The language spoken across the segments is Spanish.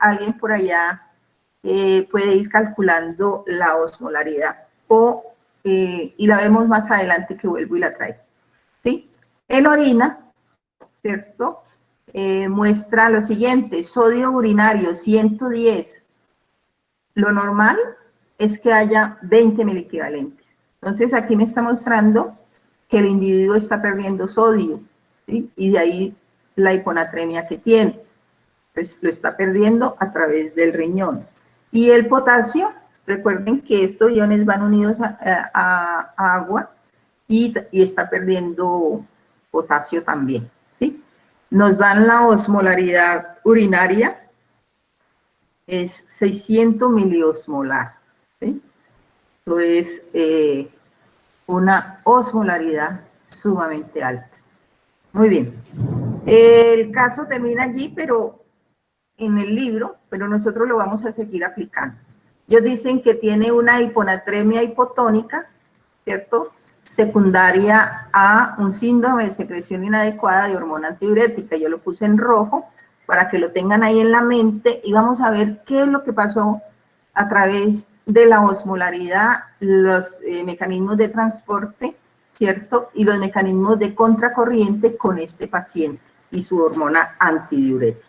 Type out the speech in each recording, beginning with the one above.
alguien por allá puede ir calculando la osmolaridad y la vemos más adelante que vuelvo y la traigo, ¿sí? En orina, ¿cierto? Muestra lo siguiente: sodio urinario 110. Lo normal es que haya 20 miliequivalentes. Entonces aquí me está mostrando que el individuo está perdiendo sodio, ¿sí? Y de ahí la hiponatremia que tiene. Pues lo está perdiendo a través del riñón. Y el potasio, recuerden que estos iones van unidos a agua y está perdiendo potasio también, ¿sí? Nos dan la osmolaridad urinaria, es 600 miliosmolar, ¿sí? Esto es una osmolaridad sumamente alta. Muy bien. El caso termina allí, pero en el libro, pero nosotros lo vamos a seguir aplicando. Ellos dicen que tiene una hiponatremia hipotónica, ¿cierto? Secundaria a un síndrome de secreción inadecuada de hormona antidiurética. Yo lo puse en rojo para que lo tengan ahí en la mente y vamos a ver qué es lo que pasó a través de la osmolaridad, los mecanismos de transporte, ¿cierto? Y los mecanismos de contracorriente con este paciente y su hormona antidiurética.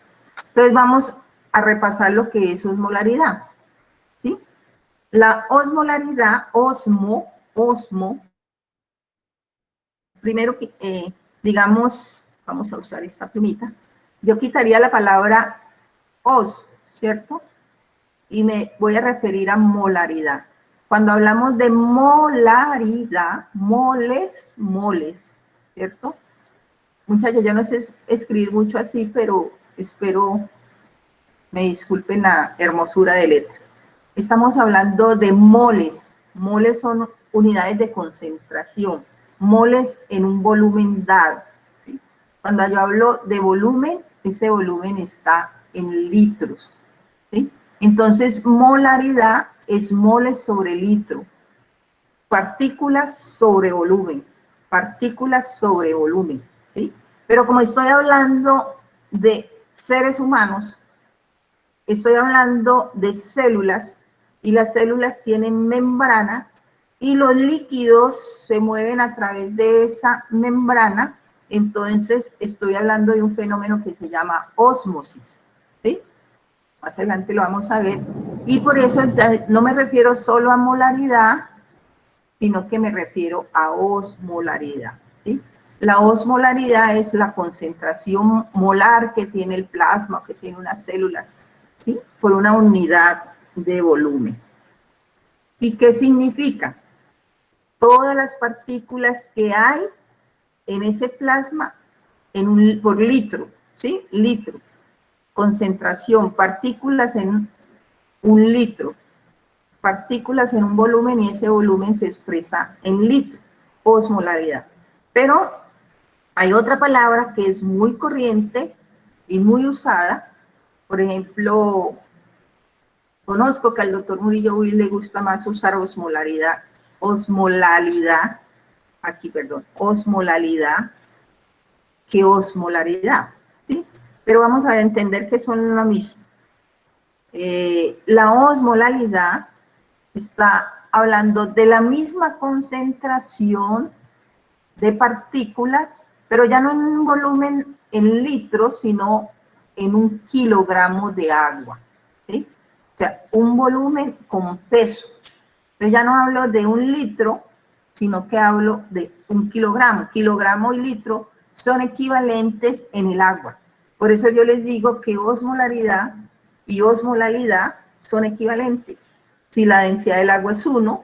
Entonces vamos a repasar lo que es osmolaridad, ¿sí? La osmolaridad, osmo, primero, digamos, vamos a usar esta plumita, yo quitaría la palabra os, ¿cierto? Y me voy a referir a molaridad. Cuando hablamos de molaridad, moles, ¿cierto? Muchachos, yo no sé escribir mucho así, pero espero me disculpen la hermosura de letra. Estamos hablando de moles. Moles son unidades de concentración. Moles en un volumen dado, ¿sí? Cuando yo hablo de volumen, ese volumen está en litros, ¿sí? Entonces, molaridad es moles sobre litro. Partículas sobre volumen. Partículas sobre volumen, ¿sí? Pero como estoy hablando de seres humanos, estoy hablando de células, y las células tienen membrana, y los líquidos se mueven a través de esa membrana. Entonces estoy hablando de un fenómeno que se llama ósmosis, ¿sí? Más adelante lo vamos a ver, y por eso ya no me refiero solo a molaridad, sino que me refiero a osmolaridad, ¿sí? La osmolaridad es la concentración molar que tiene el plasma, que tiene una célula, ¿sí? Por una unidad de volumen. ¿Y qué significa? Todas las partículas que hay en ese plasma por litro, ¿sí? Litro. Concentración, partículas en un litro. Partículas en un volumen, y ese volumen se expresa en litro, osmolaridad. Pero hay otra palabra que es muy corriente y muy usada. Por ejemplo, conozco que al doctor Murillo Will le gusta más usar osmolalidad, que osmolaridad, ¿sí? Pero vamos a entender que son lo mismo. La osmolalidad está hablando de la misma concentración de partículas, pero ya no en un volumen en litros, sino en un kilogramo de agua, ¿sí? O sea, un volumen con peso. Yo ya no hablo de un litro, sino que hablo de un kilogramo. Kilogramo y litro son equivalentes en el agua. Por eso yo les digo que osmolaridad y osmolalidad son equivalentes. Si la densidad del agua es 1,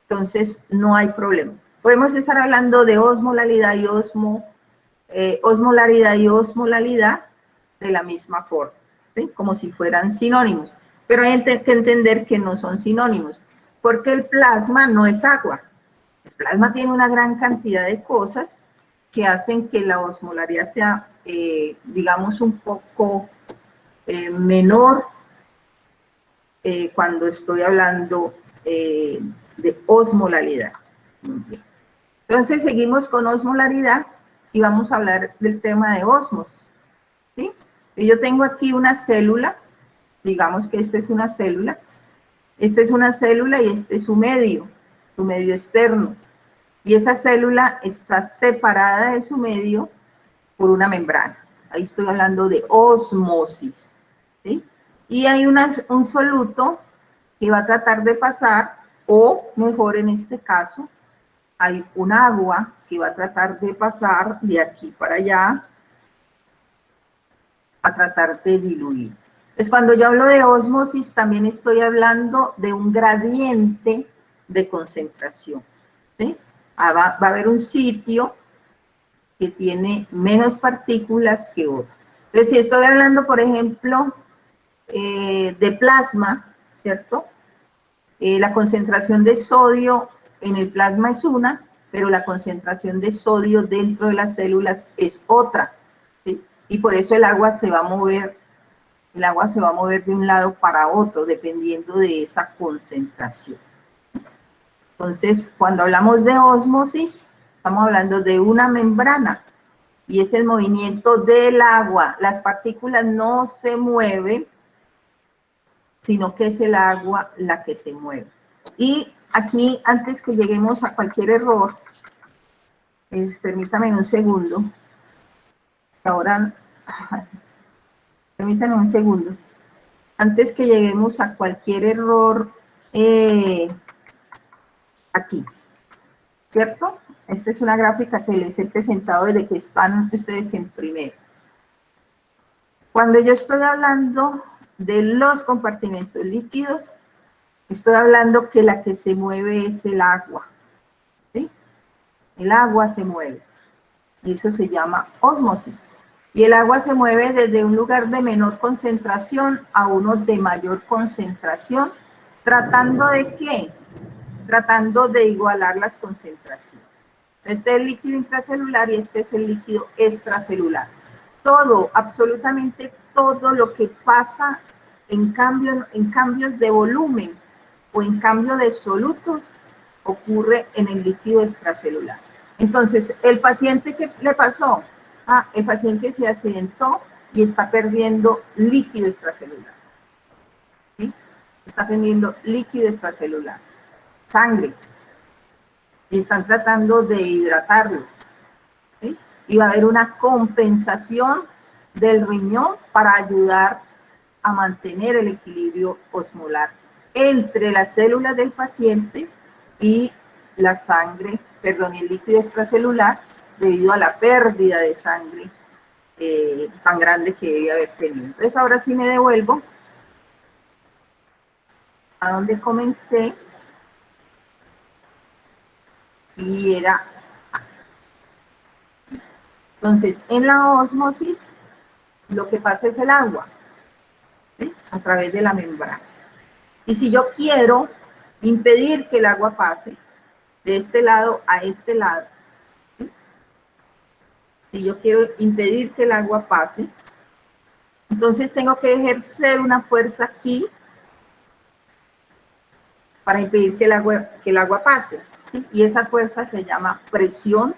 entonces no hay problema. Podemos estar hablando de osmolaridad y osmolalidad de la misma forma, ¿sí? Como si fueran sinónimos. Pero hay que entender que no son sinónimos, porque el plasma no es agua. El plasma tiene una gran cantidad de cosas que hacen que la osmolaridad sea, digamos, un poco menor cuando estoy hablando de osmolalidad. Entonces seguimos con osmolaridad y vamos a hablar del tema de ósmosis, ¿sí? Y yo tengo aquí una célula, digamos que esta es una célula y este es su medio externo. Y esa célula está separada de su medio por una membrana. Ahí estoy hablando de osmosis, ¿sí? Y hay un soluto que va a tratar de pasar, o mejor en este caso, hay un agua que va a tratar de pasar de aquí para allá a tratar de diluir. Entonces, cuando yo hablo de ósmosis, también estoy hablando de un gradiente de concentración, ¿sí? Va a haber un sitio que tiene menos partículas que otro. Entonces, si estoy hablando, por ejemplo, de plasma, ¿cierto? La concentración de sodio en el plasma es una, pero la concentración de sodio dentro de las células es otra, ¿sí? Y por eso el agua se va a mover de un lado para otro, dependiendo de esa concentración. Entonces, cuando hablamos de ósmosis, estamos hablando de una membrana, y es el movimiento del agua. Las partículas no se mueven, sino que es el agua la que se mueve. Y aquí, antes que lleguemos a cualquier error, permítame un segundo. Ahora, permítame un segundo. Antes que lleguemos a cualquier error, aquí, ¿cierto? Esta es una gráfica que les he presentado desde que están ustedes en primero. Cuando yo estoy hablando de los compartimentos líquidos, estoy hablando que la que se mueve es el agua, ¿sí? El agua se mueve, y eso se llama ósmosis. Y el agua se mueve desde un lugar de menor concentración a uno de mayor concentración, ¿tratando de qué? Tratando de igualar las concentraciones. Este es el líquido intracelular y este es el líquido extracelular. Todo, absolutamente todo lo que pasa en cambios de volumen o en cambio de solutos ocurre en el líquido extracelular. Entonces, el paciente, ¿qué le pasó? El paciente se accidentó y está perdiendo líquido extracelular, ¿sí? Está perdiendo líquido extracelular, sangre, y están tratando de hidratarlo, ¿sí? Y va a haber una compensación del riñón para ayudar a mantener el equilibrio osmolar entre las células del paciente y la sangre, perdón, el líquido extracelular, debido a la pérdida de sangre tan grande que debe haber tenido. Entonces, ahora sí me devuelvo a donde comencé, y era aquí. Entonces, en la ósmosis, lo que pasa es el agua, ¿sí? A través de la membrana. Y si yo quiero impedir que el agua pase de este lado a este lado, ¿sí? Si yo quiero impedir que el agua pase, entonces tengo que ejercer una fuerza aquí para impedir que el agua pase, ¿sí? Y esa fuerza se llama presión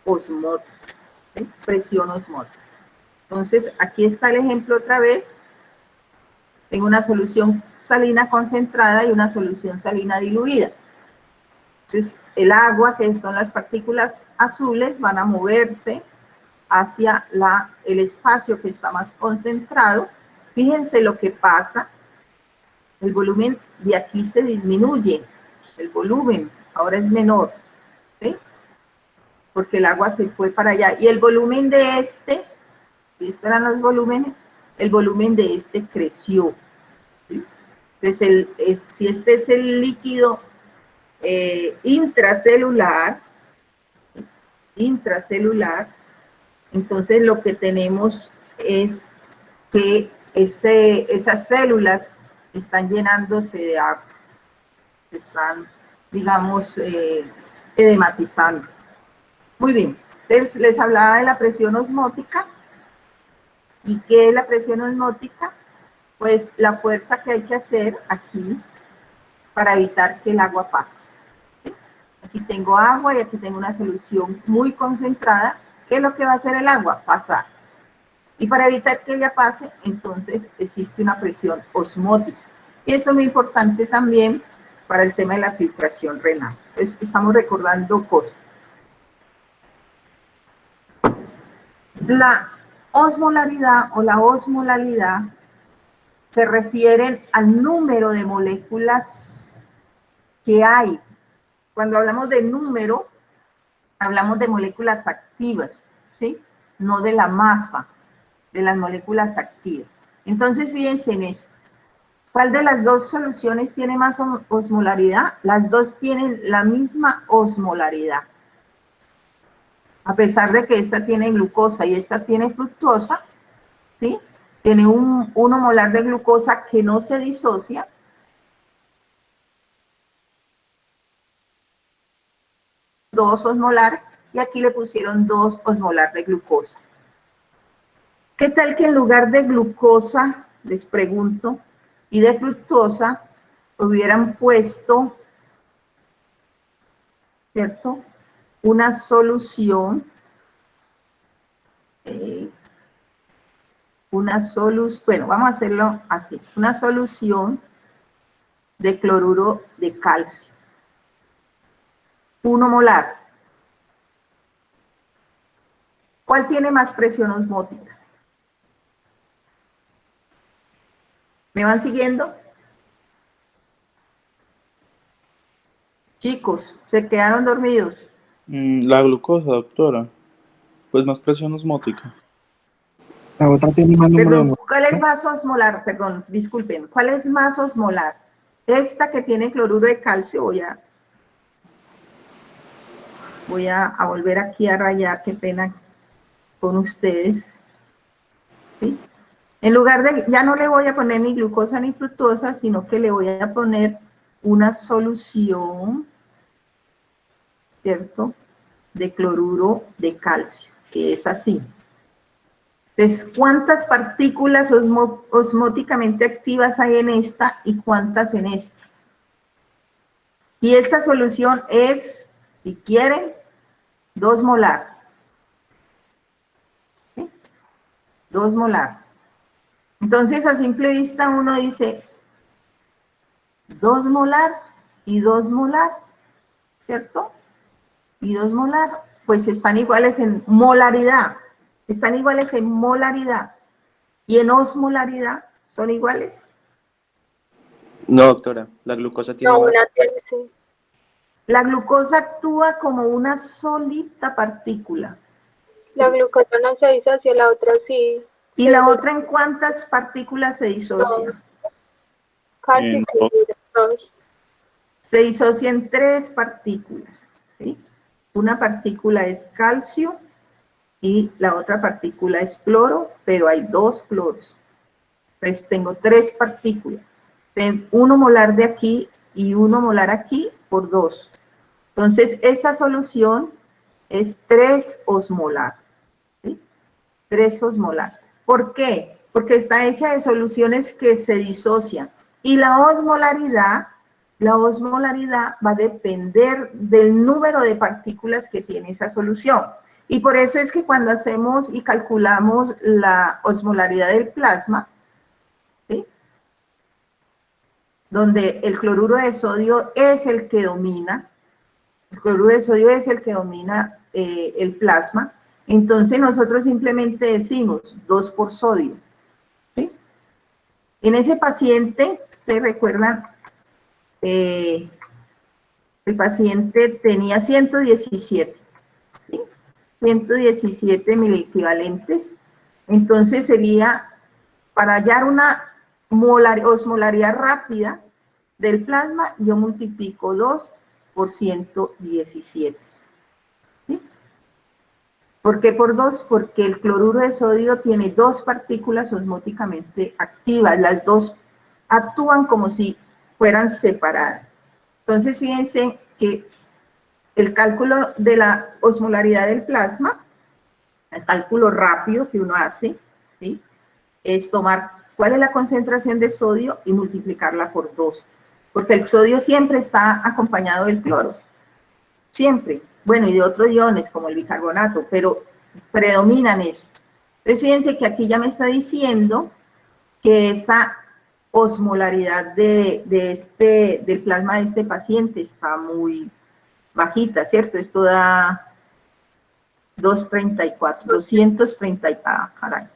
osmótica, ¿sí? Presión osmótica. Entonces, aquí está el ejemplo otra vez. Tengo una solución salina concentrada y una solución salina diluida. Entonces, el agua, que son las partículas azules, van a moverse hacia el espacio que está más concentrado. Fíjense lo que pasa. El volumen de aquí se disminuye. El volumen ahora es menor, ¿sí? Porque el agua se fue para allá. Y el volumen de estos eran los volúmenes, el volumen de este creció, ¿sí? Entonces, si este es el líquido intracelular, entonces lo que tenemos es que esas células están llenándose de agua, están, digamos, edematizando. Muy bien, entonces les hablaba de la presión osmótica. ¿Y qué es la presión osmótica? Pues la fuerza que hay que hacer aquí para evitar que el agua pase. ¿Sí? Aquí tengo agua y aquí tengo una solución muy concentrada. ¿Qué es lo que va a hacer el agua? Pasar. Y para evitar que ella pase, entonces existe una presión osmótica. Y esto es muy importante también para el tema de la filtración renal. Entonces, estamos recordando cosas. La osmolaridad o la osmolalidad se refieren al número de moléculas que hay. Cuando hablamos de número, hablamos de moléculas activas, ¿sí? No de la masa de las moléculas activas. Entonces, fíjense en esto. ¿Cuál de las dos soluciones tiene más osmolaridad? Las dos tienen la misma osmolaridad. A pesar de que esta tiene glucosa y esta tiene fructosa, ¿sí? Tiene un 1 molar de glucosa que no se disocia. Dos osmolar, y aquí le pusieron 2 osmolar de glucosa. ¿Qué tal que en lugar de glucosa, les pregunto, y de fructosa, hubieran puesto, ¿cierto?, una solución, bueno, vamos a hacerlo así, una solución de cloruro de calcio, 1 molar. ¿Cuál tiene más presión osmótica? ¿Me van siguiendo? Chicos, ¿se quedaron dormidos? La glucosa, doctora. Pues más presión osmótica. La otra tiene más número de Perdón, ¿cuál es moléculas. más osmolar? Perdón, disculpen. ¿Cuál es más osmolar? Esta que tiene cloruro de calcio, voy a volver aquí a rayar, qué pena con ustedes. ¿Sí? En lugar de, ya no le voy a poner ni glucosa ni fructosa, sino que le voy a poner una solución, ¿cierto?, de cloruro de calcio, que es así. Entonces, ¿cuántas partículas osmóticamente activas hay en esta y cuántas en esta? Y esta solución es, si quieren, 2 molar. ¿Sí? 2 molar. Entonces, a simple vista uno dice 2 molar y 2 molar, ¿cierto? Y 2 molar, pues están iguales en molaridad. Están iguales en molaridad. Y en osmolaridad, ¿son iguales? No, doctora, la glucosa tiene No, más. una tiene, sí. La glucosa actúa como una solita partícula. La glucosa no se disocia, la otra sí. ¿Y la otra en cuántas partículas se disocia? Casi dos. Se disocia en 3 partículas, ¿sí? Una partícula es calcio y la otra partícula es cloro, pero hay 2 cloros. Entonces tengo 3 partículas. 1 molar de aquí y 1 molar aquí por 2. Entonces, esta solución es 3 osmolar. ¿Sí? 3 osmolar. ¿Por qué? Porque está hecha de soluciones que se disocian. Y la osmolaridad va a depender del número de partículas que tiene esa solución. Y por eso es que cuando hacemos y calculamos la osmolaridad del plasma, ¿sí?, donde el cloruro de sodio es el que domina, el cloruro de sodio es el que domina el plasma, entonces nosotros simplemente decimos 2 por sodio. ¿Sí? En ese paciente, ustedes recuerdan, el paciente tenía 117, ¿sí?, 117 miliequivalentes, entonces sería, para hallar una osmolaridad rápida del plasma, yo multiplico 2 por 117. ¿Sí? ¿Por qué por 2? Porque el cloruro de sodio tiene 2 partículas osmóticamente activas, las dos actúan como si fueran separadas. Entonces, fíjense que el cálculo de la osmolaridad del plasma, el cálculo rápido que uno hace, ¿sí?, es tomar cuál es la concentración de sodio y multiplicarla por 2. Porque el sodio siempre está acompañado del cloro. Siempre. Bueno, y de otros iones como el bicarbonato, pero predominan esto. Entonces, fíjense que aquí ya me está diciendo que esa osmolaridad del plasma de este paciente está muy bajita, ¿cierto? Esto da 234, caray.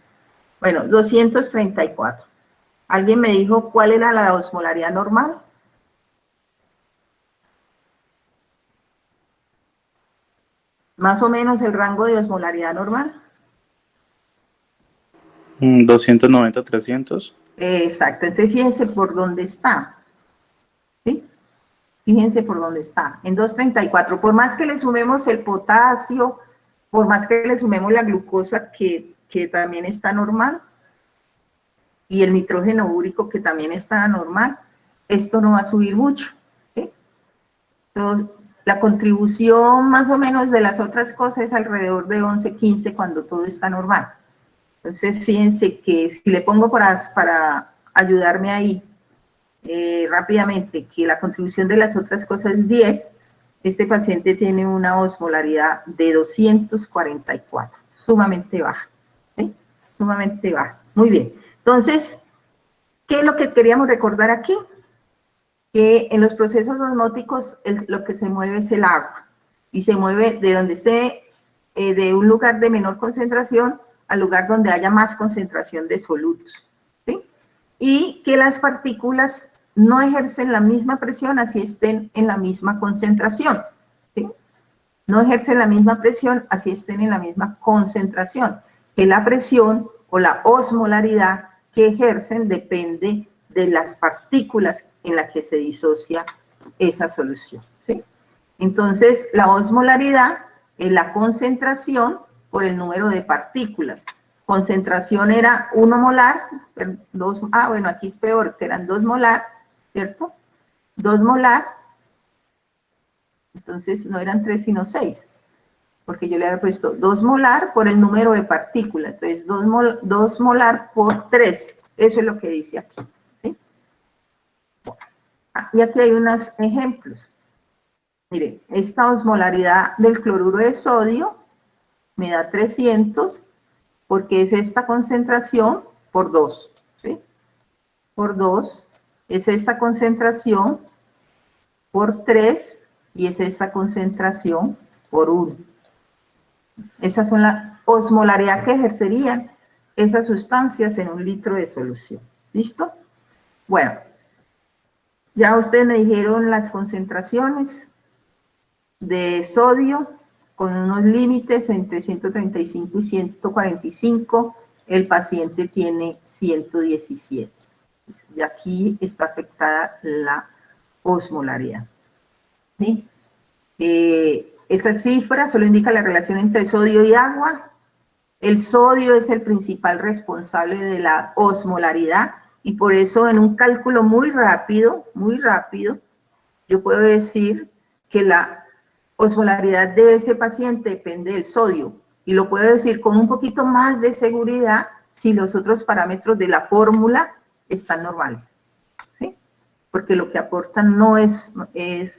Bueno, 234. ¿Alguien me dijo cuál era la osmolaridad normal? Más o menos el rango de osmolaridad normal. 290, 300. Exacto, entonces fíjense por dónde está. ¿Sí? Fíjense por dónde está, en 234. Por más que le sumemos el potasio, por más que le sumemos la glucosa que también está normal, y el nitrógeno úrico que también está normal, esto no va a subir mucho. ¿Sí? Entonces, la contribución más o menos de las otras cosas es alrededor de 11, 15 cuando todo está normal. Entonces, fíjense que si le pongo para ayudarme ahí rápidamente, que la contribución de las otras cosas es 10, este paciente tiene una osmolaridad de 244, sumamente baja. ¿Sí? Sumamente baja. Muy bien. Entonces, ¿qué es lo que queríamos recordar aquí? Que en los procesos osmóticos lo que se mueve es el agua, y se mueve de donde esté, de un lugar de menor concentración al lugar donde haya más concentración de solutos, ¿sí? Y que las partículas no ejercen la misma presión así estén en la misma concentración, ¿sí? No ejercen la misma presión así estén en la misma concentración, que la presión o la osmolaridad que ejercen depende de las partículas en las que se disocia esa solución, ¿sí? Entonces, la osmolaridad es la concentración por el número de partículas. Concentración era 1 molar, bueno, aquí es peor, que eran 2 molar, ¿cierto? 2 molar, entonces no eran 3 sino 6, porque yo le había puesto 2 molar por el número de partículas, entonces 2 molar por 3, eso es lo que dice aquí, ¿sí? Y aquí hay unos ejemplos. Miren, esta osmolaridad del cloruro de sodio me da 300, porque es esta concentración por 2, ¿sí? Por 2, es esta concentración por 3, y es esta concentración por 1. Esas son la osmolaridad que ejercerían esas sustancias en 1 litro de solución. ¿Listo? Bueno, ya ustedes me dijeron las concentraciones de sodio con unos límites entre 135 y 145, el paciente tiene 117. Y aquí está afectada la osmolaridad. ¿Sí? Esta cifra solo indica la relación entre sodio y agua. El sodio es el principal responsable de la osmolaridad, y por eso en un cálculo muy rápido, yo puedo decir que la osmolaridad de ese paciente depende del sodio, y lo puedo decir con un poquito más de seguridad si los otros parámetros de la fórmula están normales, ¿sí? Porque lo que aportan no es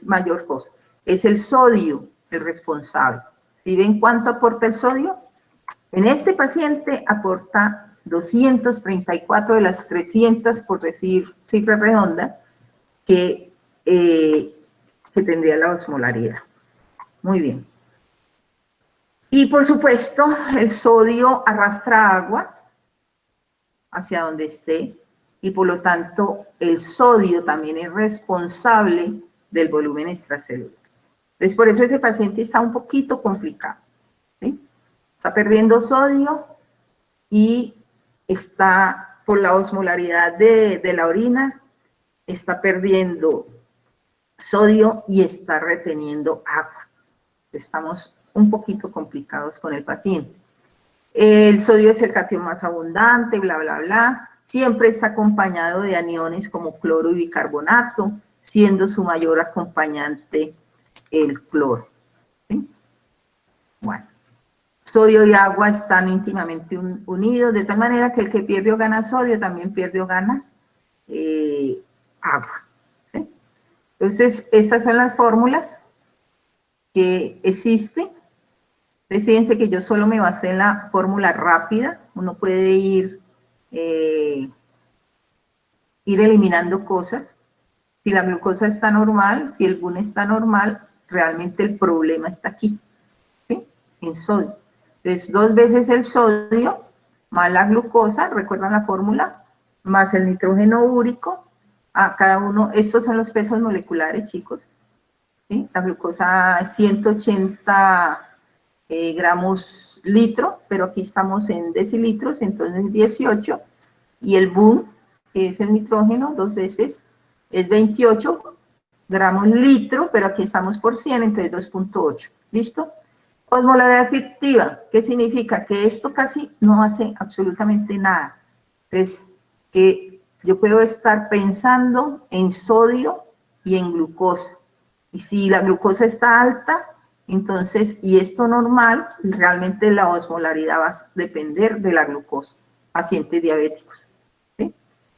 mayor cosa, es el sodio el responsable. ¿Sí ven cuánto aporta el sodio? En este paciente aporta 234 de las 300, por decir cifra redonda, que tendría la osmolaridad. Muy bien. Y por supuesto, el sodio arrastra agua hacia donde esté, y por lo tanto el sodio también es responsable del volumen extracelular. Entonces, por eso ese paciente está un poquito complicado, ¿sí? Está perdiendo sodio y está, por la osmolaridad de la orina, está perdiendo sodio y está reteniendo agua. Estamos un poquito complicados con el paciente. El sodio es el catión más abundante, bla, bla, bla. Siempre está acompañado de aniones como cloro y bicarbonato, siendo su mayor acompañante el cloro. ¿Sí? Bueno, sodio y agua están íntimamente unidos, de tal manera que el que pierde o gana sodio también pierde o gana agua. ¿Sí? Entonces, estas son las fórmulas que existen. Entonces, fíjense que yo solo me basé en la fórmula rápida, uno puede ir eliminando cosas. Si la glucosa está normal, si el BUN está normal, realmente el problema está aquí, ¿sí? En sodio. Entonces, 2 veces el sodio más la glucosa, ¿recuerdan la fórmula? Más el nitrógeno úrico, a cada uno, estos son los pesos moleculares, chicos, ¿sí? La glucosa es 180 gramos litro, pero aquí estamos en decilitros, entonces 18, y el BUN, que es el nitrógeno, 2 veces, es 28 gramos litro, pero aquí estamos por 100, entonces 2.8. ¿Listo? Osmolaridad efectiva, ¿qué significa? Que esto casi no hace absolutamente nada. Entonces, que yo puedo estar pensando en sodio y en glucosa. Y si la glucosa está alta, entonces, y esto normal, realmente la osmolaridad va a depender de la glucosa. Pacientes diabéticos.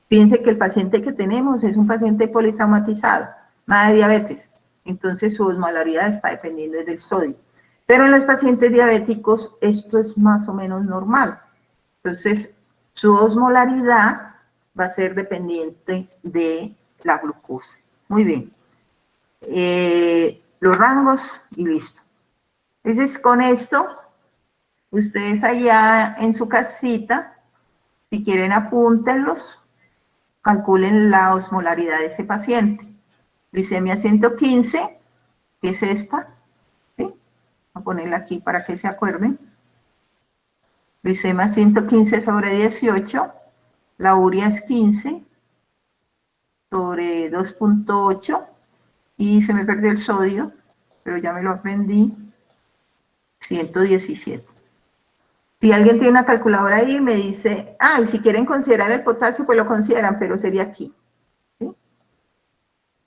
Piense que el paciente que tenemos es un paciente politraumatizado, nada de diabetes, entonces su osmolaridad está dependiendo del sodio. Pero en los pacientes diabéticos esto es más o menos normal, entonces su osmolaridad va a ser dependiente de la glucosa. Muy bien. Los rangos y listo. Entonces con esto, ustedes allá en su casita, si quieren apúntenlos, calculen la osmolaridad de ese paciente. Glicemia 115, que es esta, ¿sí? Voy a ponerla aquí para que se acuerden. Glicemia 115 sobre 18, la urea es 15 sobre 2.8, y se me perdió el sodio, pero ya me lo aprendí, 117. Si alguien tiene una calculadora ahí, me dice, y si quieren considerar el potasio, pues lo consideran, pero sería aquí. ¿Sí?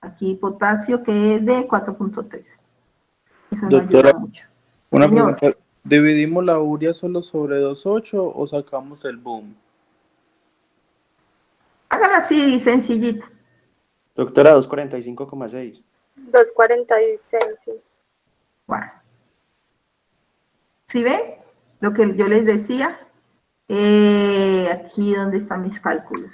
Aquí potasio, que es de 4.3. Eso no Doctora, ayuda mucho. una Señor, pregunta. ¿Dividimos la urea solo sobre 2.8 o sacamos el boom? hágalo así, sencillito. Doctora, 245,6. 246, sí. Bueno. ¿Sí ven? Lo que yo les decía. Aquí donde están mis cálculos.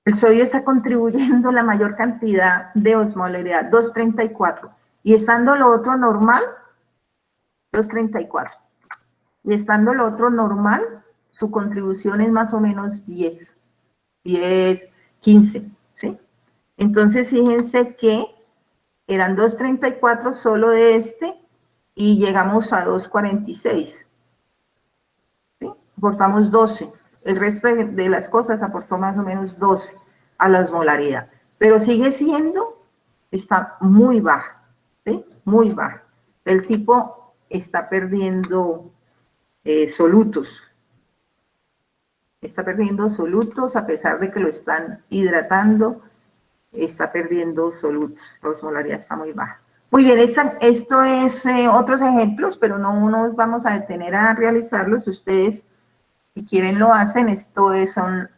El sodio está contribuyendo la mayor cantidad de osmolaridad, 234. Y estando lo otro normal, 234. Y estando lo otro normal, su contribución es más o menos 10, 15, ¿sí? Entonces, fíjense que eran 234 solo de este y llegamos a 246. ¿Sí? Aportamos 12. El resto de las cosas aportó más o menos 12 a la osmolaridad. Pero sigue siendo, está muy baja, ¿sí? Muy baja. El tipo está perdiendo solutos. Está perdiendo solutos a pesar de que lo están hidratando, está perdiendo solutos. La osmolaridad está muy baja. Muy bien, esto es otros ejemplos, pero no nos vamos a detener a realizarlos. Ustedes, si quieren, lo hacen. Son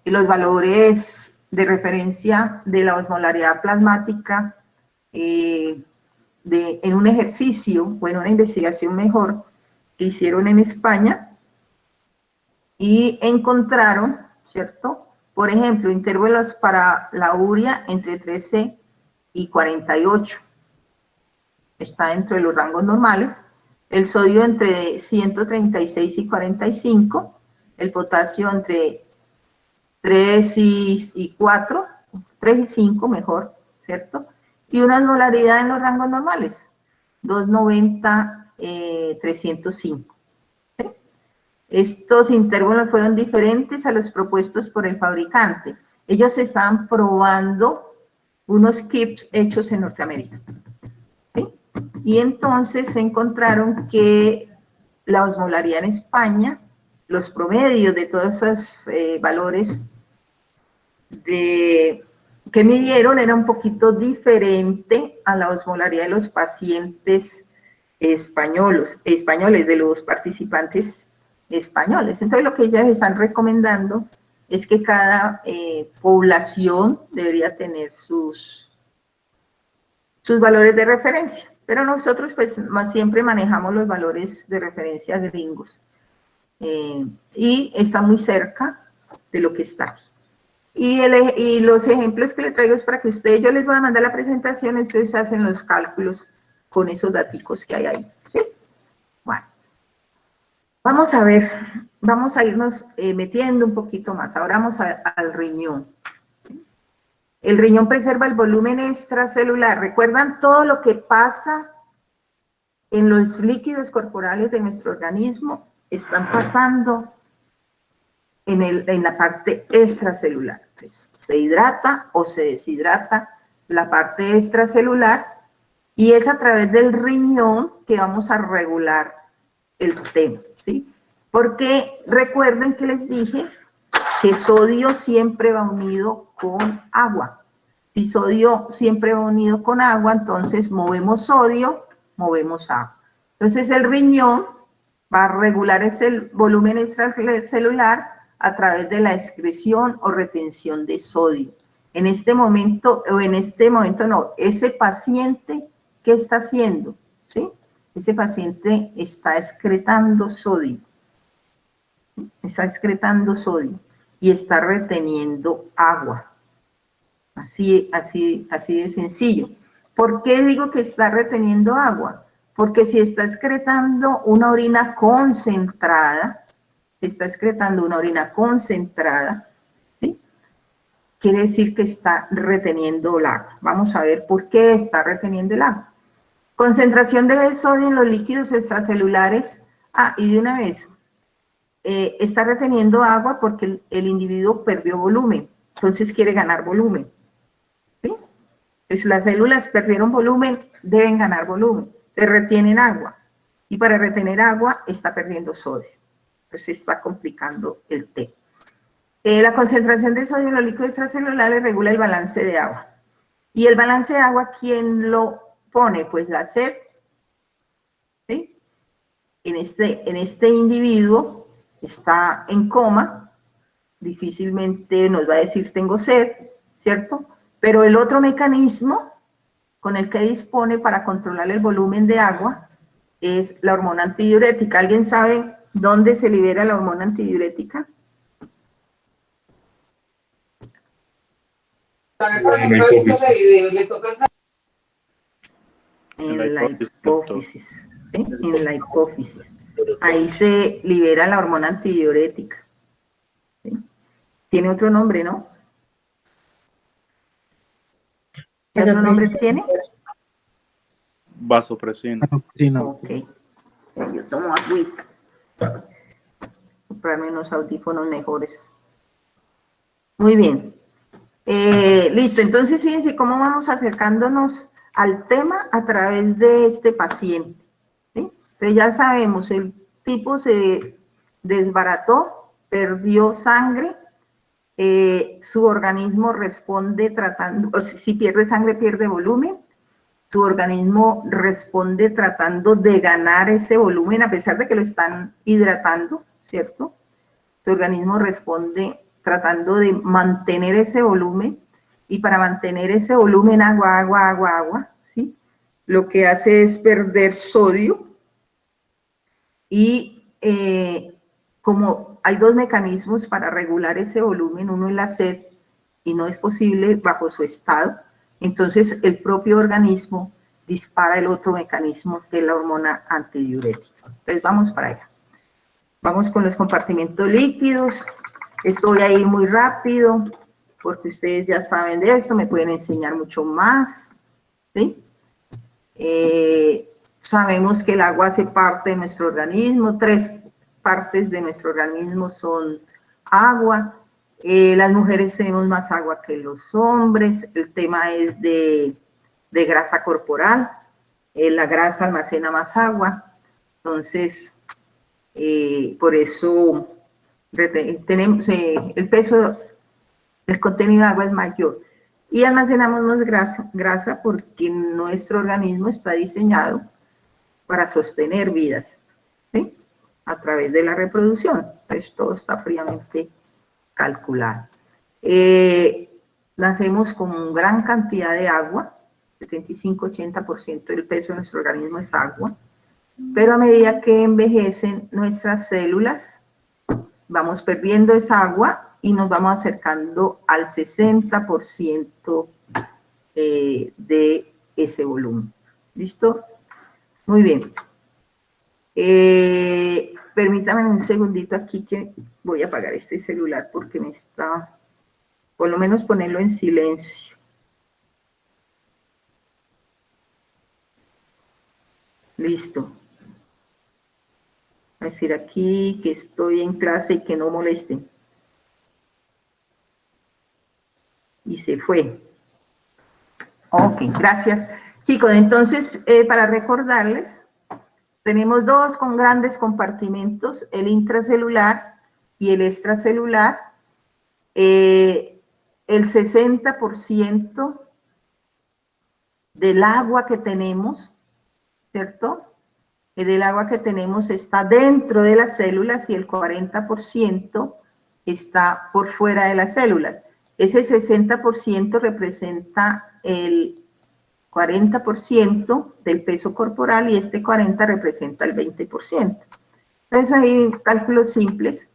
los valores de referencia de la osmolaridad plasmática en un ejercicio o en una investigación mejor que hicieron en España y encontraron, ¿cierto? Por ejemplo, intervalos para la urea entre 13 y 48. Está dentro de los rangos normales. El sodio entre 136 y 45. El potasio entre 3 y 4. 3 y 5 mejor, ¿cierto? Y una osmolaridad en los rangos normales. 290, 305. ¿Sí? Estos intervalos fueron diferentes a los propuestos por el fabricante. Ellos estaban probando unos kits hechos en Norteamérica. ¿Sí? Y entonces se encontraron que la osmolaridad en España, los promedios de todos esos valores que midieron era un poquito diferente a la osmolaridad de los pacientes españoles, de los participantes españoles. Entonces lo que ellas están recomendando es que cada población debería tener sus valores de referencia, pero nosotros pues más siempre manejamos los valores de referencia gringos. y está muy cerca de lo que está aquí. Y los ejemplos que le traigo es para que ustedes, yo les voy a mandar la presentación, ustedes hacen los cálculos con esos daticos que hay ahí, ¿sí? Bueno, vamos a ver, vamos a irnos metiendo un poquito más. Ahora vamos al riñón. El riñón preserva el volumen extracelular. ¿Recuerdan todo lo que pasa en los líquidos corporales de nuestro organismo? Están pasando en la parte extracelular. Pues, se hidrata o se deshidrata la parte extracelular y es a través del riñón que vamos a regular el tema, ¿sí? Porque recuerden que les dije que sodio siempre va unido con agua. Si sodio siempre va unido con agua, entonces movemos sodio, movemos agua. Entonces el riñón va a regular ese volumen extracelular a través de la excreción o retención de sodio. En este momento no, ese paciente, ¿qué está haciendo? ¿Sí? Ese paciente está excretando sodio. Está excretando sodio y está reteniendo agua. Así de sencillo. ¿Por qué digo que está reteniendo agua? Porque si está excretando una orina concentrada, ¿sí? Quiere decir que está reteniendo el agua. Vamos a ver por qué está reteniendo el agua. Concentración de sodio en los líquidos extracelulares. Y de una vez, está reteniendo agua porque el individuo perdió volumen, entonces quiere ganar volumen. ¿Sí? Entonces las células perdieron volumen, deben ganar volumen, se retienen agua, y para retener agua está perdiendo sodio. Entonces está complicando el tema. La concentración de sodio en los líquidos extracelulares regula el balance de agua. Y el balance de agua, ¿quién lo pone? Pues la sed. ¿Sí? En este individuo está en coma, difícilmente nos va a decir tengo sed, ¿cierto? Pero el otro mecanismo con el que dispone para controlar el volumen de agua es la hormona antidiurética. ¿Alguien sabe dónde se libera la hormona antidiurética? En la hipófisis, ¿sí? En la hipófisis. Ahí se libera la hormona antidiurética. ¿Sí? Tiene otro nombre, ¿no? ¿Qué otro nombre tiene? Vasopresina. Ok. Yo tomo agüita. Comprarme unos audífonos mejores. Muy bien. Listo, entonces fíjense cómo vamos acercándonos al tema a través de este paciente. ¿Sí? Entonces ya sabemos, el tipo se desbarató, perdió sangre, su organismo responde tratando, o si pierde sangre pierde volumen, su organismo responde tratando de ganar ese volumen a pesar de que lo están hidratando, ¿cierto? Su organismo responde tratando de mantener ese volumen, y para mantener ese volumen agua, ¿sí? Lo que hace es perder sodio, y como hay dos mecanismos para regular ese volumen, uno es la sed, y no es posible bajo su estado, entonces el propio organismo dispara el otro mecanismo, que es la hormona antidiurética. Entonces vamos para allá. Vamos con los compartimentos líquidos. Esto voy a ir muy rápido, porque ustedes ya saben de esto, me pueden enseñar mucho más, ¿sí? Sabemos que el agua hace parte de nuestro organismo, 3 partes de nuestro organismo son agua. Las mujeres tenemos más agua que los hombres, el tema es de grasa corporal, la grasa almacena más agua, entonces por eso tenemos el peso, el contenido de agua es mayor, y almacenamos más grasa porque nuestro organismo está diseñado para sostener vidas, ¿sí? A través de la reproducción. Entonces todo está fríamente calculado. Nacemos con gran cantidad de agua, 75-80% del peso de nuestro organismo es agua, pero a medida que envejecen nuestras células, vamos perdiendo esa agua y nos vamos acercando al 60% de ese volumen. ¿Listo? Muy bien. Permítame un segundito aquí que voy a apagar este celular porque me está, por lo menos ponerlo en silencio. Listo. Voy a decir aquí que estoy en clase y que no molesten. Y se fue. Ok, gracias. Chicos, entonces, para recordarles, tenemos dos con grandes compartimentos, el intracelular y el extracelular. El 60% del agua que tenemos, ¿cierto? Del agua que tenemos está dentro de las células y el 40% está por fuera de las células. Ese 60% representa el 40% del peso corporal y este 40% representa el 20%. Entonces hay cálculos simples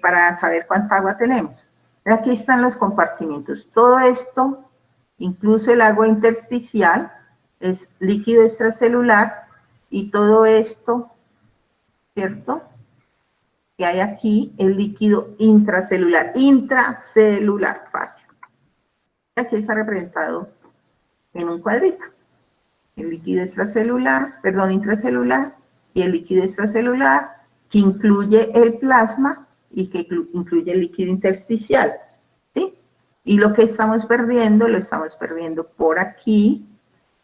para saber cuánta agua tenemos. Aquí están los compartimentos. Todo esto, incluso el agua intersticial, es líquido extracelular y todo esto, ¿cierto? Que hay aquí, el líquido intracelular, fácil. Aquí está representado en un cuadrito. El líquido extracelular, perdón, intracelular y el líquido extracelular que incluye el plasma y que incluye el líquido intersticial, ¿sí? Y lo que estamos perdiendo, lo estamos perdiendo por aquí,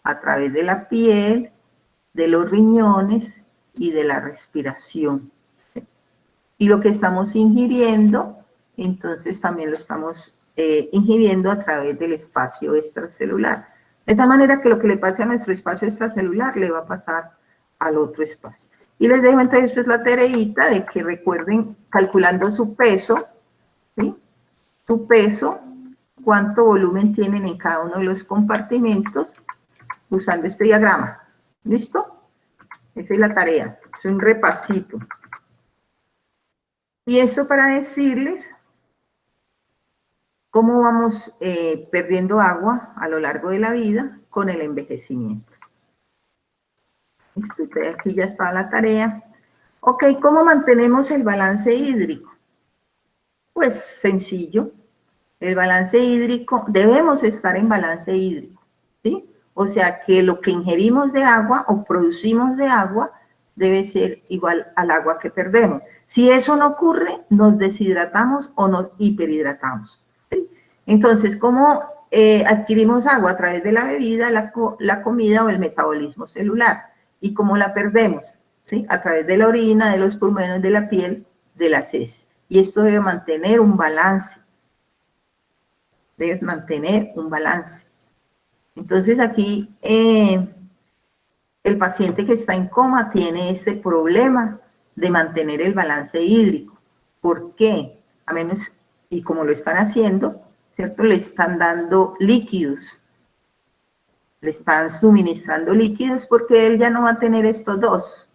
a través de la piel, de los riñones y de la respiración. ¿Sí? Y lo que estamos ingiriendo, entonces también lo estamos ingiriendo a través del espacio extracelular. De tal manera que lo que le pase a nuestro espacio extracelular le va a pasar al otro espacio. Y les dejo entonces, esto es la tareita de que recuerden, calculando su peso, ¿sí? Su peso, cuánto volumen tienen en cada uno de los compartimentos, usando este diagrama. ¿Listo? Esa es la tarea, es un repasito. Y esto para decirles cómo vamos perdiendo agua a lo largo de la vida con el envejecimiento. Listo, aquí ya está la tarea. Ok, ¿cómo mantenemos el balance hídrico? Pues sencillo. El balance hídrico, debemos estar en balance hídrico, ¿sí? O sea que lo que ingerimos de agua o producimos de agua debe ser igual al agua que perdemos. Si eso no ocurre, nos deshidratamos o nos hiperhidratamos, ¿sí? Entonces, ¿cómo adquirimos agua? A través de la bebida, la comida o el metabolismo celular. ¿Y cómo la perdemos? ¿Sí? A través de la orina, de los pulmones, de la piel, de las heces. Y esto debe mantener un balance. Debe mantener un balance. Entonces aquí el paciente que está en coma tiene ese problema de mantener el balance hídrico. ¿Por qué? A menos, y como lo están haciendo, ¿cierto? Le están dando líquidos. Le están suministrando líquidos porque él ya no va a tener estos dos,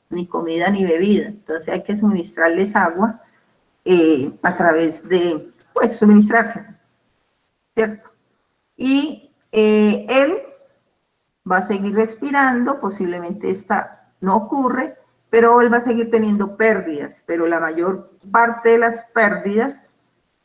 ni comida ni bebida. Entonces hay que suministrarles agua a través de, pues, suministrarse, ¿cierto? Y él va a seguir respirando, posiblemente esta no ocurre, pero él va a seguir teniendo pérdidas, pero la mayor parte de las pérdidas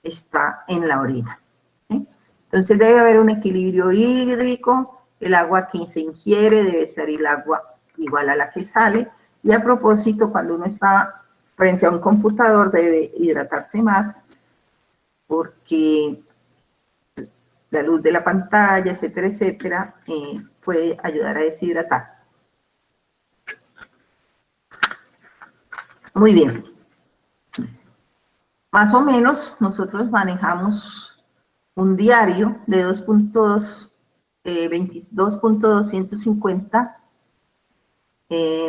está en la orina. ¿Sí? Entonces debe haber un equilibrio hídrico, el agua que se ingiere debe ser el agua igual a la que sale, y a propósito, cuando uno está frente a un computador debe hidratarse más, porque la luz de la pantalla, etcétera, etcétera, puede ayudar a deshidratar. Muy bien. Más o menos nosotros manejamos un diario de 2.250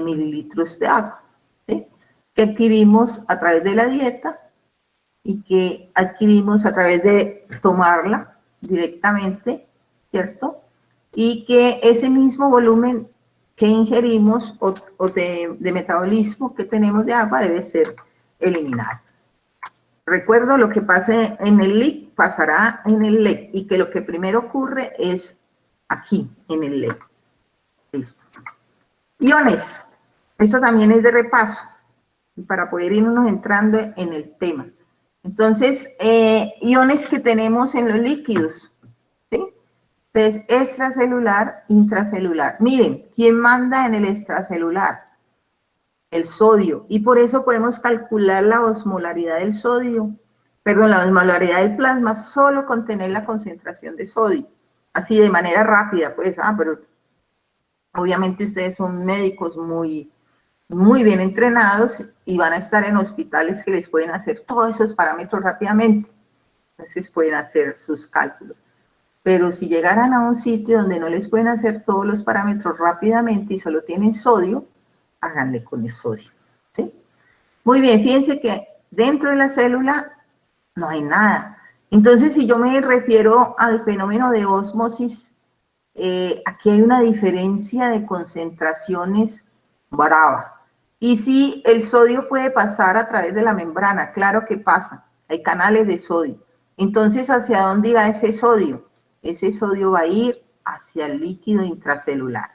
mililitros de agua, ¿sí? Que adquirimos a través de la dieta y que adquirimos a través de tomarla directamente, ¿cierto? Y que ese mismo volumen que ingerimos o de metabolismo que tenemos de agua debe ser eliminar. Recuerdo, lo que pase en el LIC pasará en el LEC, y que lo que primero ocurre es aquí, en el LEC. Listo. Iones. Esto también es de repaso, para poder irnos entrando en el tema. Entonces, iones que tenemos en los líquidos, ¿sí? Entonces, extracelular, intracelular. Miren, ¿quién manda en el extracelular? El sodio. Y por eso podemos calcular la osmolaridad del sodio, perdón, la osmolaridad del plasma solo con tener la concentración de sodio. Así de manera rápida, pues, pero obviamente ustedes son médicos muy bien entrenados y van a estar en hospitales que les pueden hacer todos esos parámetros rápidamente. Entonces pueden hacer sus cálculos. Pero si llegaran a un sitio donde no les pueden hacer todos los parámetros rápidamente y solo tienen sodio, háganle con el sodio, ¿sí? Muy bien, fíjense que dentro de la célula no hay nada. Entonces, si yo me refiero al fenómeno de ósmosis, aquí hay una diferencia de concentraciones brava. Y si el sodio puede pasar a través de la membrana, claro que pasa, hay canales de sodio. Entonces, ¿hacia dónde irá ese sodio? Ese sodio va a ir hacia el líquido intracelular,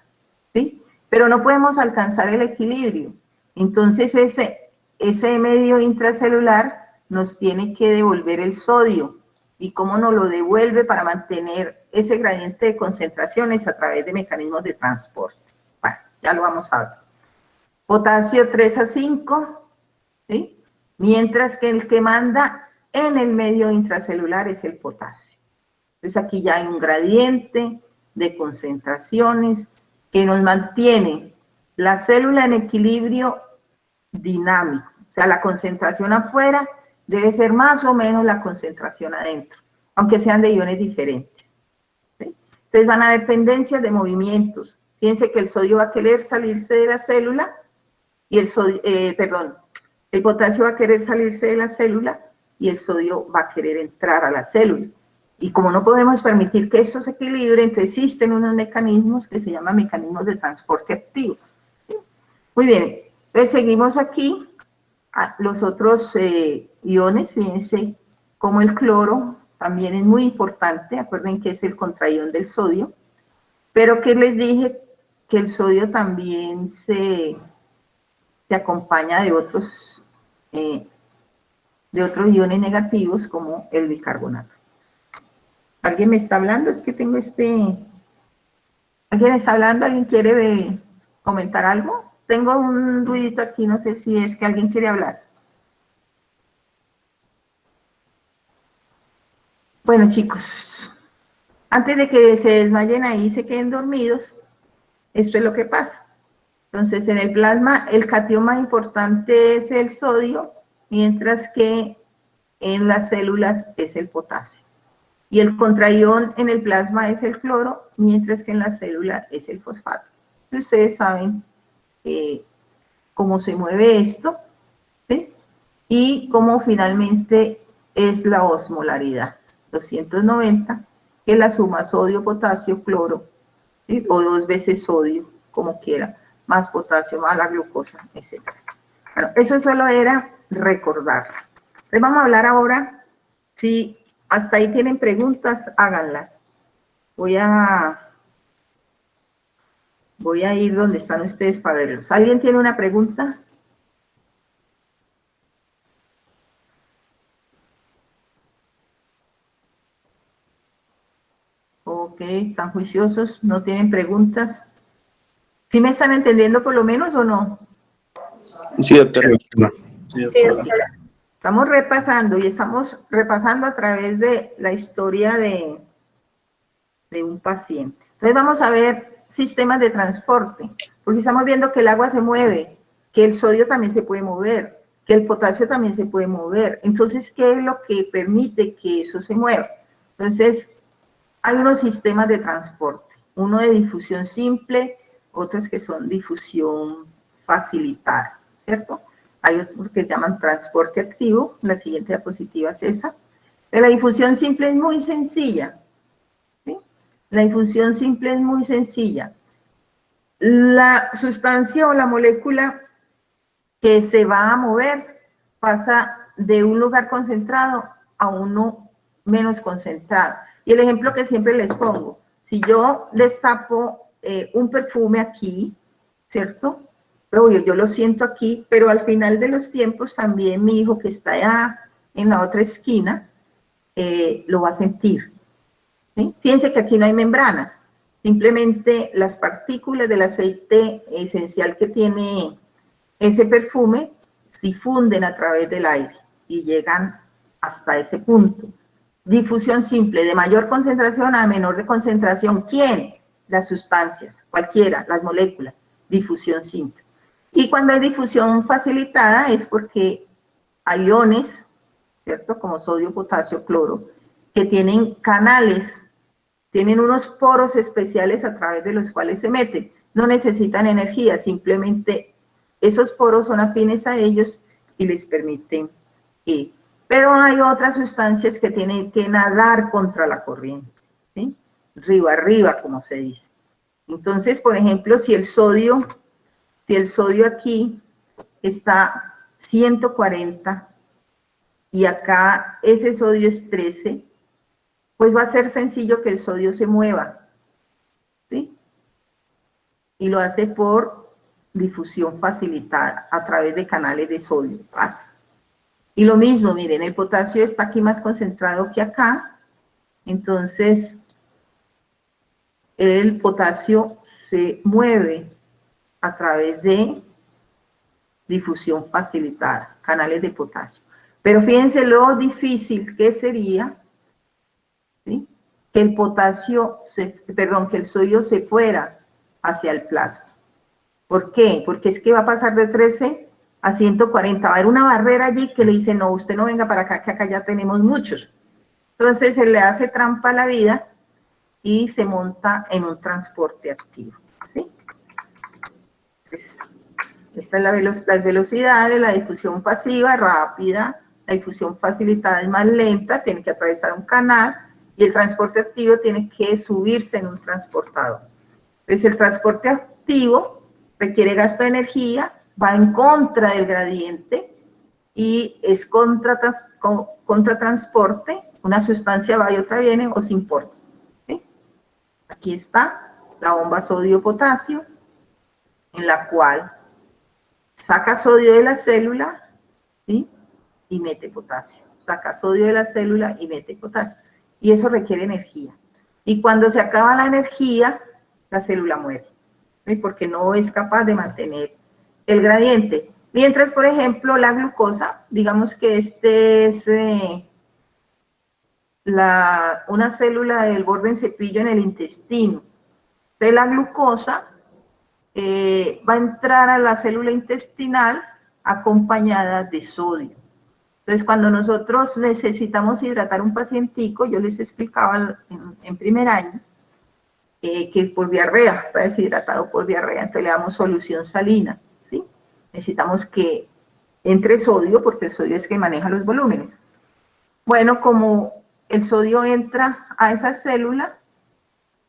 ¿sí? Pero no podemos alcanzar el equilibrio. Entonces, ese medio intracelular nos tiene que devolver el sodio. ¿Y cómo nos lo devuelve? Para mantener ese gradiente de concentraciones a través de mecanismos de transporte. Bueno, ya lo vamos a ver. Potasio 3 a 5, ¿sí? Mientras que el que manda en el medio intracelular es el potasio. Entonces aquí ya hay un gradiente de concentraciones que nos mantiene la célula en equilibrio dinámico. O sea, la concentración afuera debe ser más o menos la concentración adentro, aunque sean de iones diferentes, ¿sí? Entonces van a haber tendencias de movimientos. Fíjense que el sodio va a querer salirse de la célula y el potasio va a querer salirse de la célula y el sodio va a querer entrar a la célula. Y como no podemos permitir que esto se equilibre, entonces existen unos mecanismos que se llaman mecanismos de transporte activo, ¿sí? Muy bien, entonces seguimos aquí. Los otros iones, fíjense como el cloro también es muy importante, acuerden que es el contraión del sodio, pero que les dije que el sodio también se acompaña de otros iones negativos como el bicarbonato. ¿Alguien me está hablando? Es que tengo ¿Alguien está hablando? ¿Alguien quiere comentar algo? Tengo un ruidito aquí, no sé si es que alguien quiere hablar. Bueno, chicos, antes de que se desmayen ahí y se queden dormidos, esto es lo que pasa. Entonces, en el plasma, el catión más importante es el sodio, mientras que en las células es el potasio. Y el contraión en el plasma es el cloro, mientras que en la célula es el fosfato. Ustedes saben cómo se mueve esto, ¿sí? Y cómo finalmente es la osmolaridad. 290, que es la suma sodio, potasio, cloro, ¿sí? O 2 veces sodio, como quiera, más potasio, más la glucosa, etc. Bueno, eso solo era recordar. Entonces vamos a hablar ahora, si hasta ahí tienen preguntas, háganlas. Voy a ir donde están ustedes para verlos. ¿Alguien tiene una pregunta? Ok, están juiciosos, no tienen preguntas. ¿Sí me están entendiendo por lo menos o no? Sí, doctora. Sí, doctora. Estamos repasando y estamos repasando a través de la historia de un paciente. Entonces vamos a ver sistemas de transporte, porque estamos viendo que el agua se mueve, que el sodio también se puede mover, que el potasio también se puede mover. Entonces, ¿qué es lo que permite que eso se mueva? Entonces, hay unos sistemas de transporte, uno de difusión simple, otros que son difusión facilitada, ¿cierto? Hay otros que se llaman transporte activo, la siguiente diapositiva es esa. La difusión simple es muy sencilla, ¿sí? La difusión simple es muy sencilla. La sustancia o la molécula que se va a mover pasa de un lugar concentrado a uno menos concentrado. Y el ejemplo que siempre les pongo, si yo destapo un perfume aquí, ¿cierto? Obvio, yo lo siento aquí, pero al final de los tiempos también mi hijo que está allá en la otra esquina lo va a sentir. ¿Sí? Fíjense que aquí no hay membranas, simplemente las partículas del aceite esencial que tiene ese perfume se difunden a través del aire y llegan hasta ese punto. Difusión simple, de mayor concentración a menor de concentración. ¿Quién? Las sustancias, cualquiera, las moléculas. Difusión simple. Y cuando hay difusión facilitada es porque hay iones, ¿cierto? Como sodio, potasio, cloro, que tienen canales, tienen unos poros especiales a través de los cuales se meten. No necesitan energía, simplemente esos poros son afines a ellos y les permiten ir. Pero hay otras sustancias que tienen que nadar contra la corriente, ¿sí? Río arriba, como se dice. Entonces, por ejemplo, si el sodio aquí está 140 y acá ese sodio es 13, pues va a ser sencillo que el sodio se mueva, ¿sí? Y lo hace por difusión facilitada a través de canales de sodio, pasa. Y lo mismo, miren, el potasio está aquí más concentrado que acá, entonces el potasio se mueve a través de difusión facilitada, canales de potasio. Pero fíjense lo difícil que sería, ¿sí? Que el potasio, que el sodio se fuera hacia el plasma. ¿Por qué? Porque es que va a pasar de 13 a 140. Va a haber una barrera allí que le dice, no, usted no venga para acá, que acá ya tenemos muchos. Entonces se le hace trampa a la vida y se monta en un transporte activo, ¿sí? Entonces, esta es las velocidades, la difusión pasiva, rápida, la difusión facilitada es más lenta, tiene que atravesar un canal, y el transporte activo tiene que subirse en un transportador. Entonces el transporte activo requiere gasto de energía, va en contra del gradiente y es contratransporte, una sustancia va y otra viene o se importa. ¿Sí? Aquí está la bomba sodio-potasio, en la cual saca sodio de la célula, ¿sí? Y mete potasio. Saca sodio de la célula y mete potasio. Y eso requiere energía. Y cuando se acaba la energía, la célula muere, ¿sí? Porque no es capaz de mantener el gradiente. Mientras, por ejemplo, la glucosa, digamos que este es una célula del borde en cepillo en el intestino. Entonces la glucosa va a entrar a la célula intestinal acompañada de sodio. Entonces, cuando nosotros necesitamos hidratar un pacientico, yo les explicaba en primer año que por diarrea, está deshidratado por diarrea, entonces le damos solución salina, ¿sí? Necesitamos que entre sodio, porque el sodio es que maneja los volúmenes. Bueno, como el sodio entra a esa célula,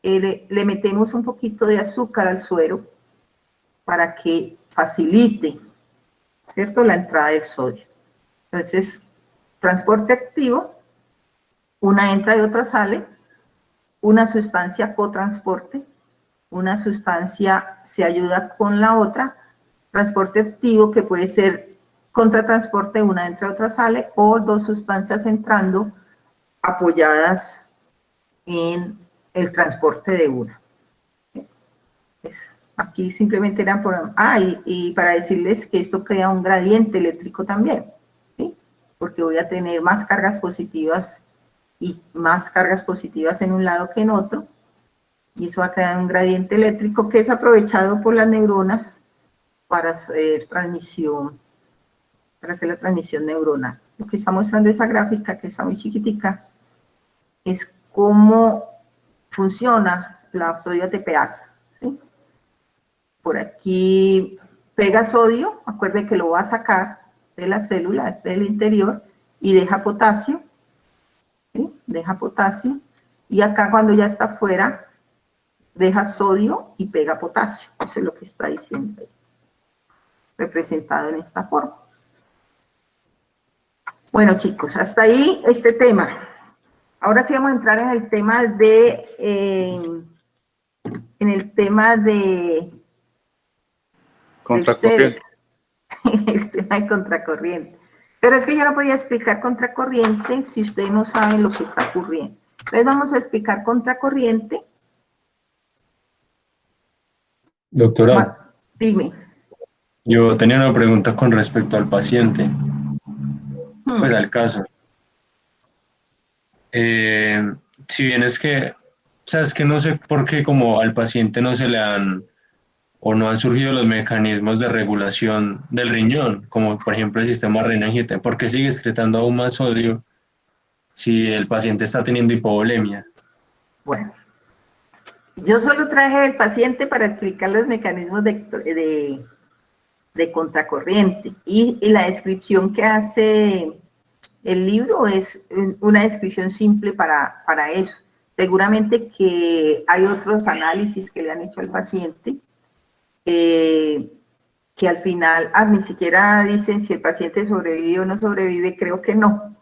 le metemos un poquito de azúcar al suero para que facilite, ¿cierto?, la entrada del sodio. Entonces, transporte activo, una entra y otra sale, una sustancia cotransporte, una sustancia se ayuda con la otra, transporte activo que puede ser contratransporte, una entra y otra sale, o dos sustancias entrando apoyadas en el transporte de una. Aquí simplemente eran por... y para decirles que esto crea un gradiente eléctrico también, ¿sí? Porque voy a tener más cargas positivas y más cargas positivas en un lado que en otro, y eso va a crear un gradiente eléctrico que es aprovechado por las neuronas para hacer la transmisión neuronal. Lo que está mostrando esa gráfica, que está muy chiquitica, es cómo funciona la sodio ATPasa, ¿sí? Por aquí pega sodio, acuérdense que lo va a sacar de la célula, del interior, y deja potasio, ¿sí? Deja potasio, y acá cuando ya está afuera, deja sodio y pega potasio. Eso es lo que está diciendo ahí, representado en esta forma. Bueno, chicos, hasta ahí este tema. Ahora sí vamos a entrar en el tema de ustedes, Contracorriente. el tema de contracorriente. Pero es que yo no podía explicar contracorriente si ustedes no saben lo que está ocurriendo. Entonces vamos a explicar contracorriente. Doctora, Dime. yo tenía una pregunta con respecto al paciente, pues al caso. Si bien es que, o sea, es que no sé por qué como al paciente no se le han o no han surgido los mecanismos de regulación del riñón, como por ejemplo el sistema renina-angiotensina, ¿por qué sigue excretando aún más sodio si el paciente está teniendo hipovolemia? Bueno, yo solo traje el paciente para explicar los mecanismos de contracorriente y la descripción que hace el libro es una descripción simple para eso. Seguramente que hay otros análisis que le han hecho al paciente que al final ni siquiera dicen si el paciente sobrevive o no sobrevive, creo que no,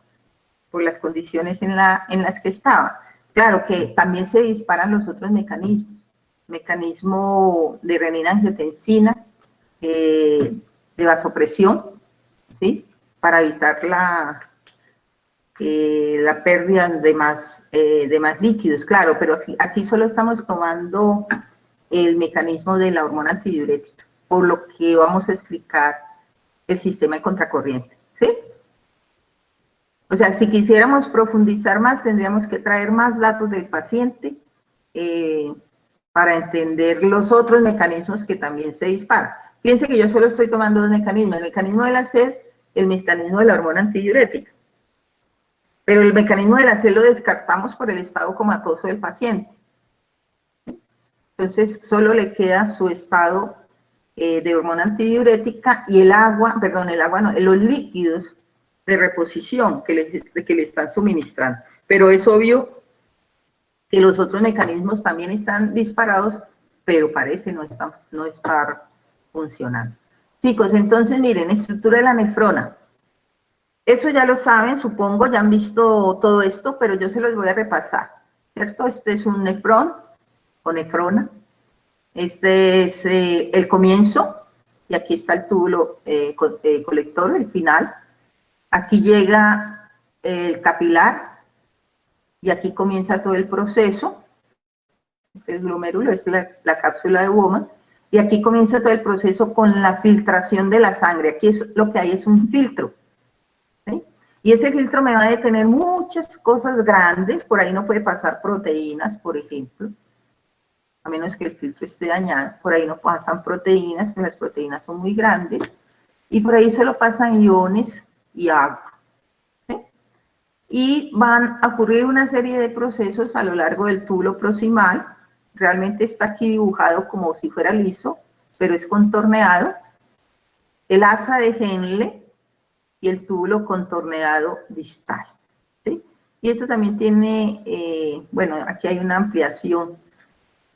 por las condiciones en las que estaba. Claro que también se disparan los otros mecanismo de renina-angiotensina, de vasopresión, ¿sí? Para evitar la pérdida de más líquidos, claro, pero aquí solo estamos tomando el mecanismo de la hormona antidiurética, por lo que vamos a explicar el sistema de contracorriente, ¿sí? O sea, si quisiéramos profundizar más, tendríamos que traer más datos del paciente para entender los otros mecanismos que también se disparan. Fíjense que yo solo estoy tomando dos mecanismos, el mecanismo de la sed, el mecanismo de la hormona antidiurética. Pero el mecanismo de la sed lo descartamos por el estado comatoso del paciente. Entonces, solo le queda su estado de hormona antidiurética y los líquidos de reposición que le están suministrando. Pero es obvio que los otros mecanismos también están disparados, pero parece no estar funcionando. Chicos, entonces miren, estructura de la nefrona. Eso ya lo saben, supongo, ya han visto todo esto, pero yo se los voy a repasar, ¿cierto? Este es un nefrón o nefrona. Este es el comienzo, y aquí está el túbulo colector, el final. Aquí llega el capilar, y aquí comienza todo el proceso. Este es el glomérulo, es la cápsula de Bowman, y aquí comienza todo el proceso con la filtración de la sangre. Aquí lo que hay es un filtro. Y ese filtro me va a detener muchas cosas grandes, por ahí no puede pasar proteínas, por ejemplo, a menos que el filtro esté dañado, por ahí no pasan proteínas, porque las proteínas son muy grandes, y por ahí solo pasan iones y agua. ¿Sí? Y van a ocurrir una serie de procesos a lo largo del túbulo proximal, realmente está aquí dibujado como si fuera liso, pero es contorneado, el asa de Henle, y el túbulo contorneado distal, ¿sí? Y esto también tiene, bueno, aquí hay una ampliación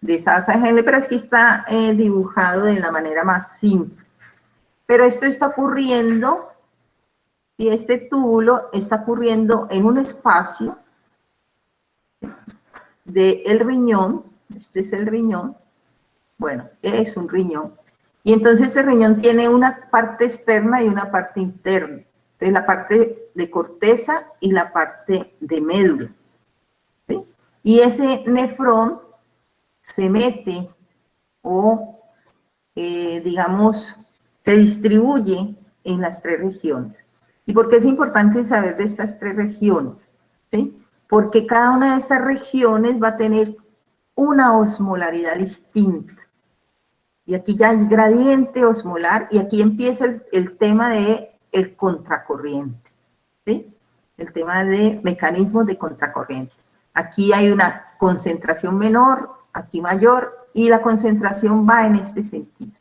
de esa asa de Henle, pero aquí está dibujado de la manera más simple. Pero esto está ocurriendo, y este túbulo está ocurriendo en un espacio del riñón, este es el riñón, bueno, es un riñón, y entonces este riñón tiene una parte externa y una parte interna. Entonces, la parte de corteza y la parte de médula, ¿sí? Y ese nefrón se mete o, digamos, se distribuye en las tres regiones. ¿Y por qué es importante saber de estas tres regiones? ¿Sí? Porque cada una de estas regiones va a tener una osmolaridad distinta. Y aquí ya hay gradiente osmolar, y aquí empieza el tema de el contracorriente, ¿sí? El tema de mecanismos de contracorriente. Aquí hay una concentración menor, aquí mayor, y la concentración va en este sentido,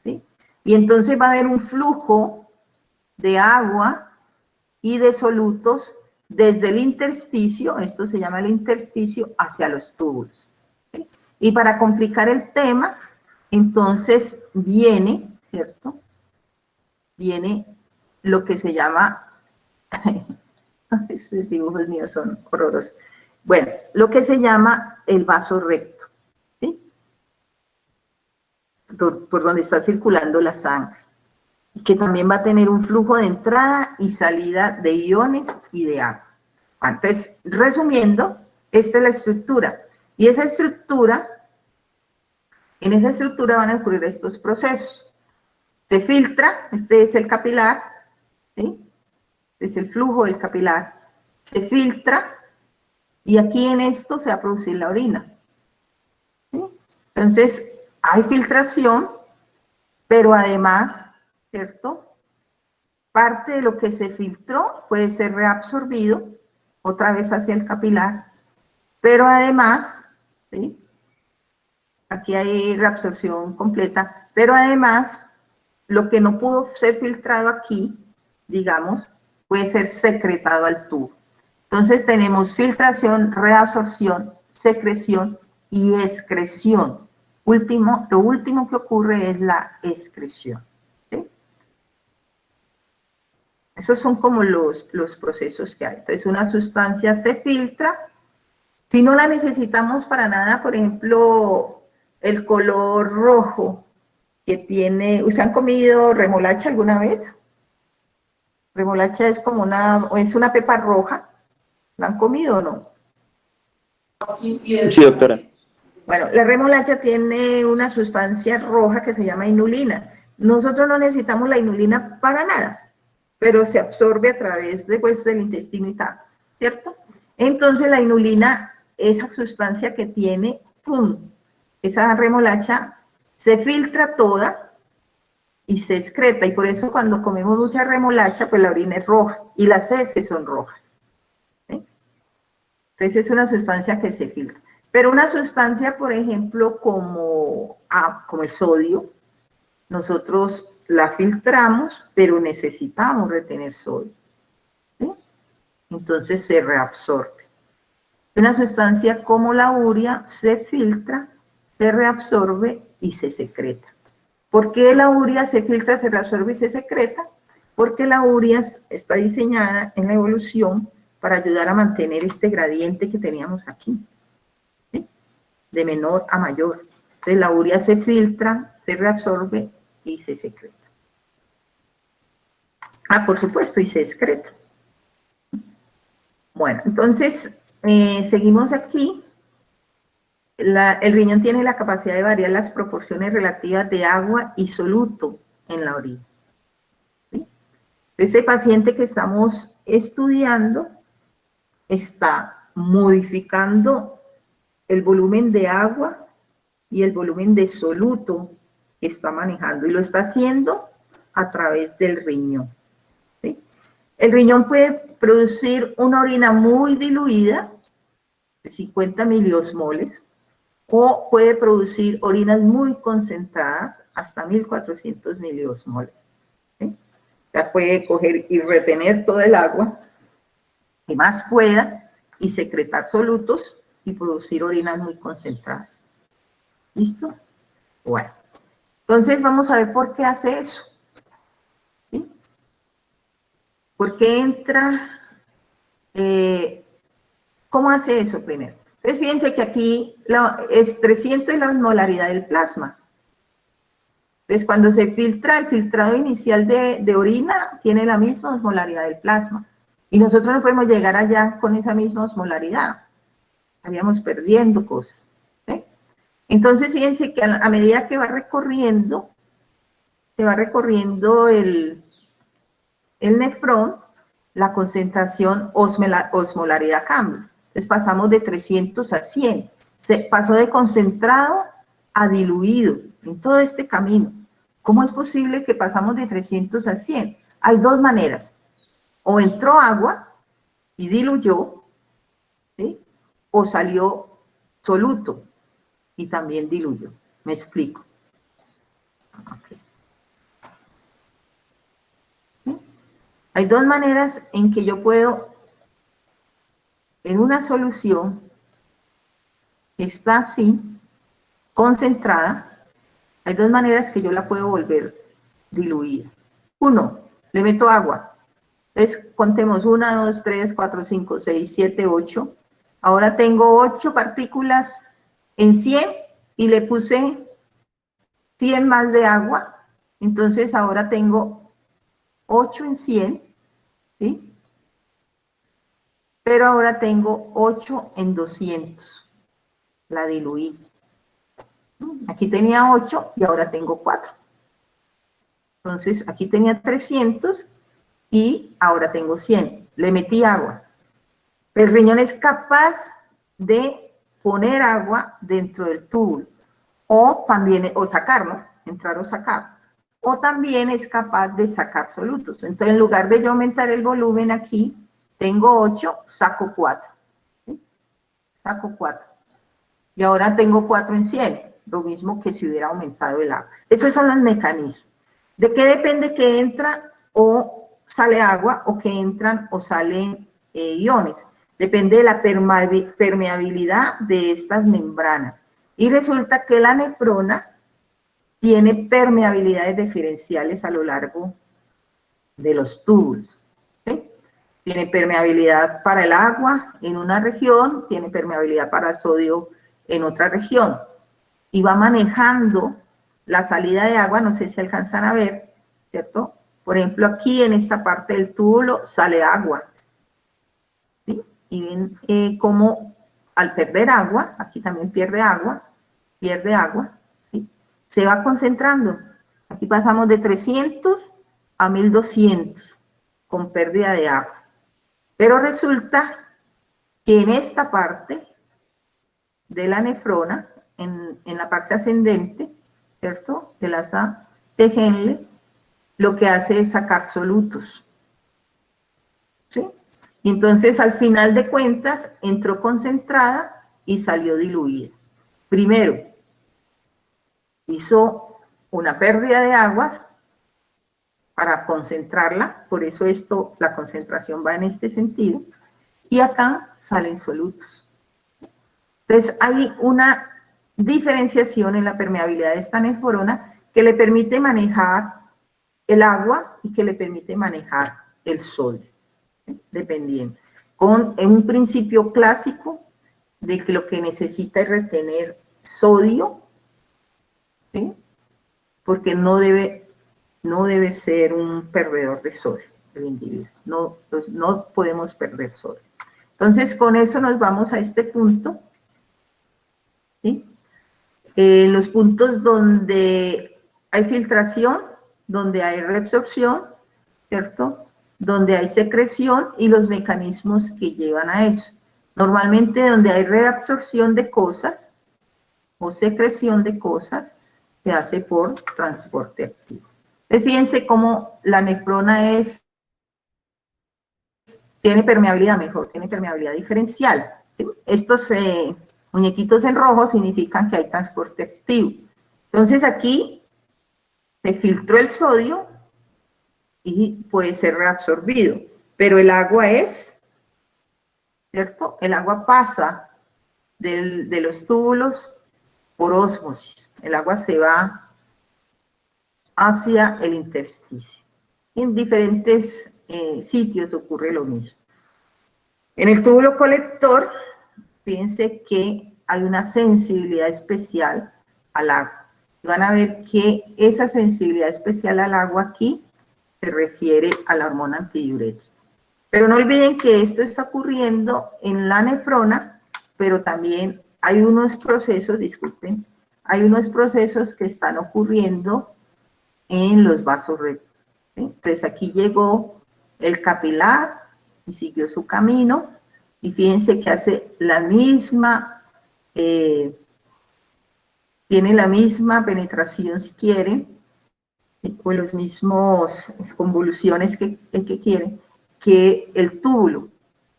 ¿sí? Y entonces va a haber un flujo de agua y de solutos desde el intersticio, esto se llama el intersticio, hacia los túbulos, ¿sí? Y para complicar el tema, entonces viene, ¿cierto? Viene lo que se llama Estos dibujos míos son horrorosos. Bueno, lo que se llama el vaso recto, ¿sí? Por donde está circulando la sangre, que también va a tener un flujo de entrada y salida de iones y de agua. Entonces, resumiendo, esta es la estructura. Y esa estructura, en esa estructura van a ocurrir estos procesos. Se filtra, este es el capilar, ¿sí? Este es el flujo del capilar. Se filtra y aquí en esto se va a producir la orina, ¿sí? Entonces, hay filtración, pero además, ¿cierto? Parte de lo que se filtró puede ser reabsorbido otra vez hacia el capilar, pero además, ¿sí? Aquí hay reabsorción completa, pero además, lo que no pudo ser filtrado aquí, digamos, puede ser secretado al tubo. Entonces tenemos filtración, reabsorción, secreción y excreción. Lo último que ocurre es la excreción, ¿sí? Esos son como los procesos que hay. Entonces una sustancia se filtra. Si no la necesitamos para nada, por ejemplo, el color rojo que tiene, ¿ustedes han comido remolacha alguna vez? Remolacha es como es una pepa roja. ¿La han comido o no? Sí, doctora. Bueno, la remolacha tiene una sustancia roja que se llama inulina. Nosotros no necesitamos la inulina para nada, pero se absorbe a través del intestino y tal, ¿cierto? Entonces la inulina, esa sustancia que tiene, ¡pum!, esa remolacha se filtra toda y se excreta, y por eso cuando comemos mucha remolacha, pues la orina es roja y las heces son rojas, ¿sí? Entonces es una sustancia que se filtra. Pero una sustancia, por ejemplo, como el sodio, nosotros la filtramos, pero necesitamos retener sodio, ¿sí? Entonces se reabsorbe. Una sustancia como la urea se filtra, se reabsorbe y se secreta. ¿Por qué la urea se filtra, se reabsorbe y se secreta? Porque la urea está diseñada en la evolución para ayudar a mantener este gradiente que teníamos aquí, ¿sí? De menor a mayor. Entonces la urea se filtra, se reabsorbe y se secreta. Por supuesto, y se excreta. Bueno, entonces, seguimos aquí. El riñón tiene la capacidad de variar las proporciones relativas de agua y soluto en la orina, ¿sí? Este paciente que estamos estudiando está modificando el volumen de agua y el volumen de soluto que está manejando, y lo está haciendo a través del riñón, ¿sí? El riñón puede producir una orina muy diluida, de 50 miliosmoles, o puede producir orinas muy concentradas, hasta 1400 miliosmoles, ¿sí? O sea, puede coger y retener todo el agua que más pueda y secretar solutos y producir orinas muy concentradas. ¿Listo? Bueno, entonces vamos a ver por qué hace eso, ¿sí? ¿Por qué entra? ¿Cómo hace eso primero? Entonces fíjense que aquí es 300 la osmolaridad del plasma. Entonces cuando se filtra, el filtrado inicial de orina tiene la misma osmolaridad del plasma. Y nosotros no podemos llegar allá con esa misma osmolaridad. Estaríamos perdiendo cosas, ¿sí? Entonces fíjense que a medida que va recorriendo, se va recorriendo el nefrón, la concentración osmolaridad cambia. Entonces pasamos de 300 a 100. Se pasó de concentrado a diluido en todo este camino. ¿Cómo es posible que pasamos de 300 a 100? Hay dos maneras. O entró agua y diluyó, ¿sí? O salió soluto y también diluyó. Me explico. Okay. ¿Sí? Hay dos maneras en que yo puedo, en una solución que está así, concentrada, hay dos maneras que yo la puedo volver diluida. Uno, le meto agua Entonces, contemos 1, 2, 3, 4, 5, 6, 7, 8. Ahora tengo 8 partículas en 100 y le puse 100 más de agua. Entonces, ahora tengo 8 en 100, ¿sí? Pero ahora tengo 8 en 200. La diluí. Aquí tenía 8 y ahora tengo 4. Entonces, aquí tenía 300 y ahora tengo 100. Le metí agua. El riñón es capaz de poner agua dentro del túbulo o también, o sacar, ¿no? Entrar o sacar. O también es capaz de sacar solutos. Entonces, en lugar de yo aumentar el volumen aquí, tengo 8, saco 4. ¿Sí? Saco 4. Y ahora tengo 4 en 100, lo mismo que si hubiera aumentado el agua. Esos son los mecanismos. ¿De qué depende que entra o sale agua o que entran o salen iones? Depende de la permeabilidad de estas membranas. Y resulta que la nefrona tiene permeabilidades diferenciales a lo largo de los túbulos. ¿Sí? Tiene permeabilidad para el agua en una región, tiene permeabilidad para el sodio en otra región. Y va manejando la salida de agua, no sé si alcanzan a ver, ¿cierto? Por ejemplo, aquí en esta parte del túbulo sale agua. ¿Sí? Y ven cómo al perder agua, aquí también pierde agua, ¿sí? Se va concentrando. Aquí pasamos de 300 a 1200 con pérdida de agua. Pero resulta que en esta parte de la nefrona, en la parte ascendente, ¿cierto? De la asa de Henle, lo que hace es sacar solutos. ¿Sí? Y entonces, al final de cuentas, entró concentrada y salió diluida. Primero, hizo una pérdida de aguas para concentrarla, por eso esto, la concentración va en este sentido, y acá salen solutos. Entonces, hay una diferenciación en la permeabilidad de esta nefrona que le permite manejar el agua y que le permite manejar el sodio, ¿sí? Dependiendo. En un principio clásico de que lo que necesita es retener sodio, ¿sí? Porque no debe ser un perdedor de sodio el individuo. No, pues no podemos perder sodio. Entonces, con eso nos vamos a este punto, ¿sí? Los puntos donde hay filtración, donde hay reabsorción, ¿cierto? Donde hay secreción y los mecanismos que llevan a eso. Normalmente donde hay reabsorción de cosas o secreción de cosas, se hace por transporte activo. Entonces, fíjense cómo la nefrona tiene permeabilidad mejor, tiene permeabilidad diferencial. ¿Sí? Estos muñequitos en rojo significan que hay transporte activo. Entonces aquí se filtró el sodio y puede ser reabsorbido, pero el agua es, ¿cierto? El agua pasa de los túbulos por ósmosis. El agua se va hacia el intersticio. En diferentes sitios ocurre lo mismo. En el túbulo colector, fíjense que hay una sensibilidad especial al agua. Van a ver que esa sensibilidad especial al agua aquí se refiere a la hormona antidiurética. Pero no olviden que esto está ocurriendo en la nefrona, pero también hay unos procesos, disculpen, hay unos procesos que están ocurriendo en los vasos rectos. ¿Sí? Entonces aquí llegó el capilar y siguió su camino, y fíjense que hace la misma, tiene la misma penetración si quieren, o los mismos convoluciones que quieren, que el túbulo,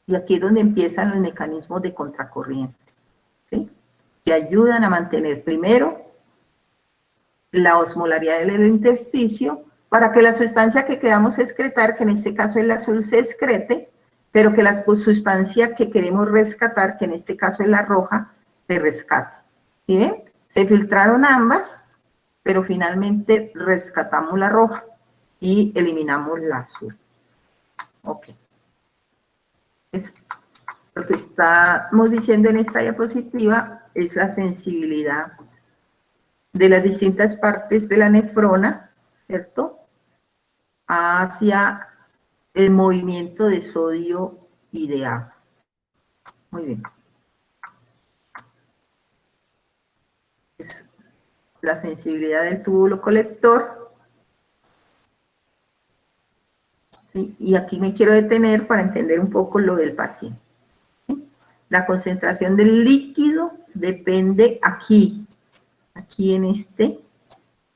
y aquí es donde empiezan los mecanismos de contracorriente, ¿sí? Que ayudan a mantener primero la osmolaridad del intersticio, para que la sustancia que queramos excretar, que en este caso es la azul, se excrete, pero que la sustancia que queremos rescatar, que en este caso es la roja, se rescate. ¿Sí ven? Se filtraron ambas, pero finalmente rescatamos la roja y eliminamos la azul. Ok. Lo que estamos diciendo en esta diapositiva es la sensibilidad de las distintas partes de la nefrona, ¿cierto?, hacia el movimiento de sodio y de agua. Muy bien. Es la sensibilidad del túbulo colector. ¿Sí? Y aquí me quiero detener para entender un poco lo del paciente. ¿Sí? La concentración del líquido depende aquí en este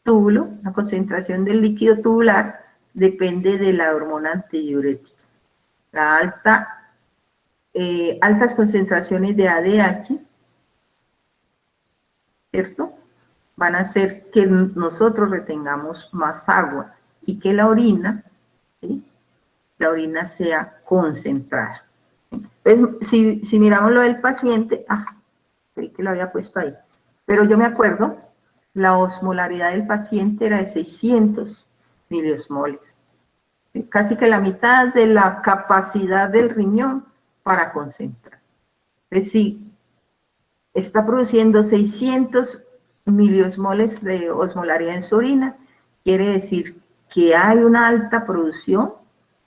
túbulo, la concentración del líquido tubular depende de la hormona antidiurética. Altas concentraciones de ADH, ¿cierto?, van a hacer que nosotros retengamos más agua y que la orina, ¿sí?, la orina sea concentrada. Entonces, si miramos lo del paciente, creí que lo había puesto ahí, pero yo me acuerdo, la osmolaridad del paciente era de 600 miliosmoles, casi que la mitad de la capacidad del riñón para concentrar. Es decir, está produciendo 600 miliosmoles de osmolaridad en su orina, quiere decir que hay una alta producción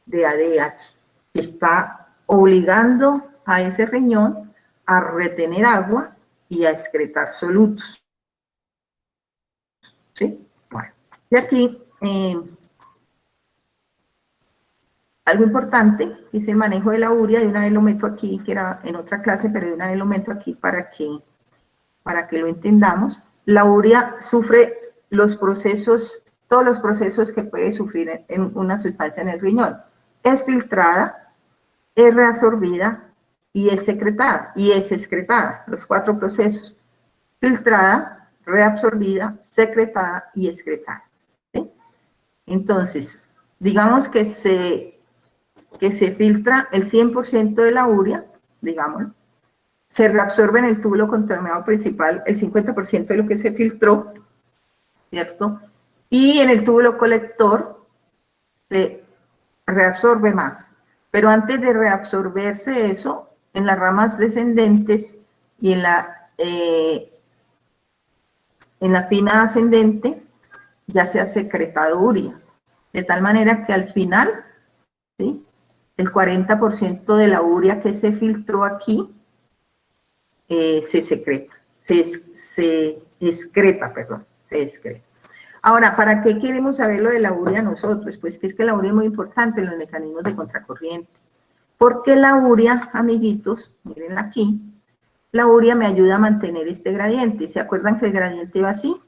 de ADH, que está obligando a ese riñón a retener agua y a excretar solutos. ¿Sí? Bueno, y aquí algo importante es el manejo de la urea. De una vez lo meto aquí, que era en otra clase, pero de una vez lo meto aquí para que lo entendamos. La urea sufre los procesos, todos los procesos que puede sufrir en una sustancia en el riñón. Es filtrada, es reabsorbida y es secretada, y es excretada, los 4 procesos: filtrada, reabsorbida, secretada y excretada. ¿Sí? Entonces, digamos que se filtra el 100% de la urea, digámoslo, se reabsorbe en el túbulo contaminado principal el 50% de lo que se filtró, ¿cierto? Y en el túbulo colector se reabsorbe más. Pero antes de reabsorberse eso, en las ramas descendentes y en la fina ascendente ya se ha secretado urea. De tal manera que al final, ¿sí?, el 40% de la urea que se filtró aquí se secreta, se excreta. Ahora, ¿para qué queremos saber lo de la urea nosotros? Pues que es que la urea es muy importante en los mecanismos de contracorriente. Porque la urea, amiguitos, miren aquí, la urea me ayuda a mantener este gradiente. ¿Se acuerdan que el gradiente va así?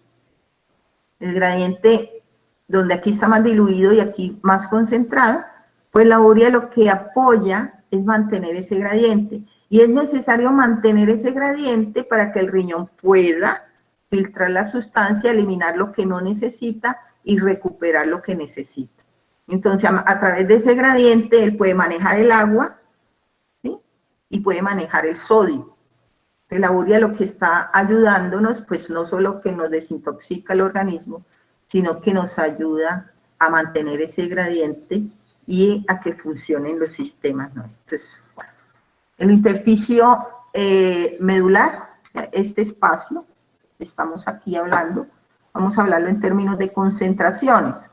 El gradiente donde aquí está más diluido y aquí más concentrado, pues la urea lo que apoya es mantener ese gradiente. Y es necesario mantener ese gradiente para que el riñón pueda filtrar la sustancia, eliminar lo que no necesita y recuperar lo que necesita. Entonces, a través de ese gradiente, él puede manejar el agua, ¿sí?, y puede manejar el sodio. Entonces, la urea lo que está ayudándonos, pues no solo que nos desintoxica el organismo, sino que nos ayuda a mantener ese gradiente y a que funcionen los sistemas nuestros. Bueno, el intersticio medular, este espacio que estamos aquí hablando, vamos a hablarlo en términos de concentraciones,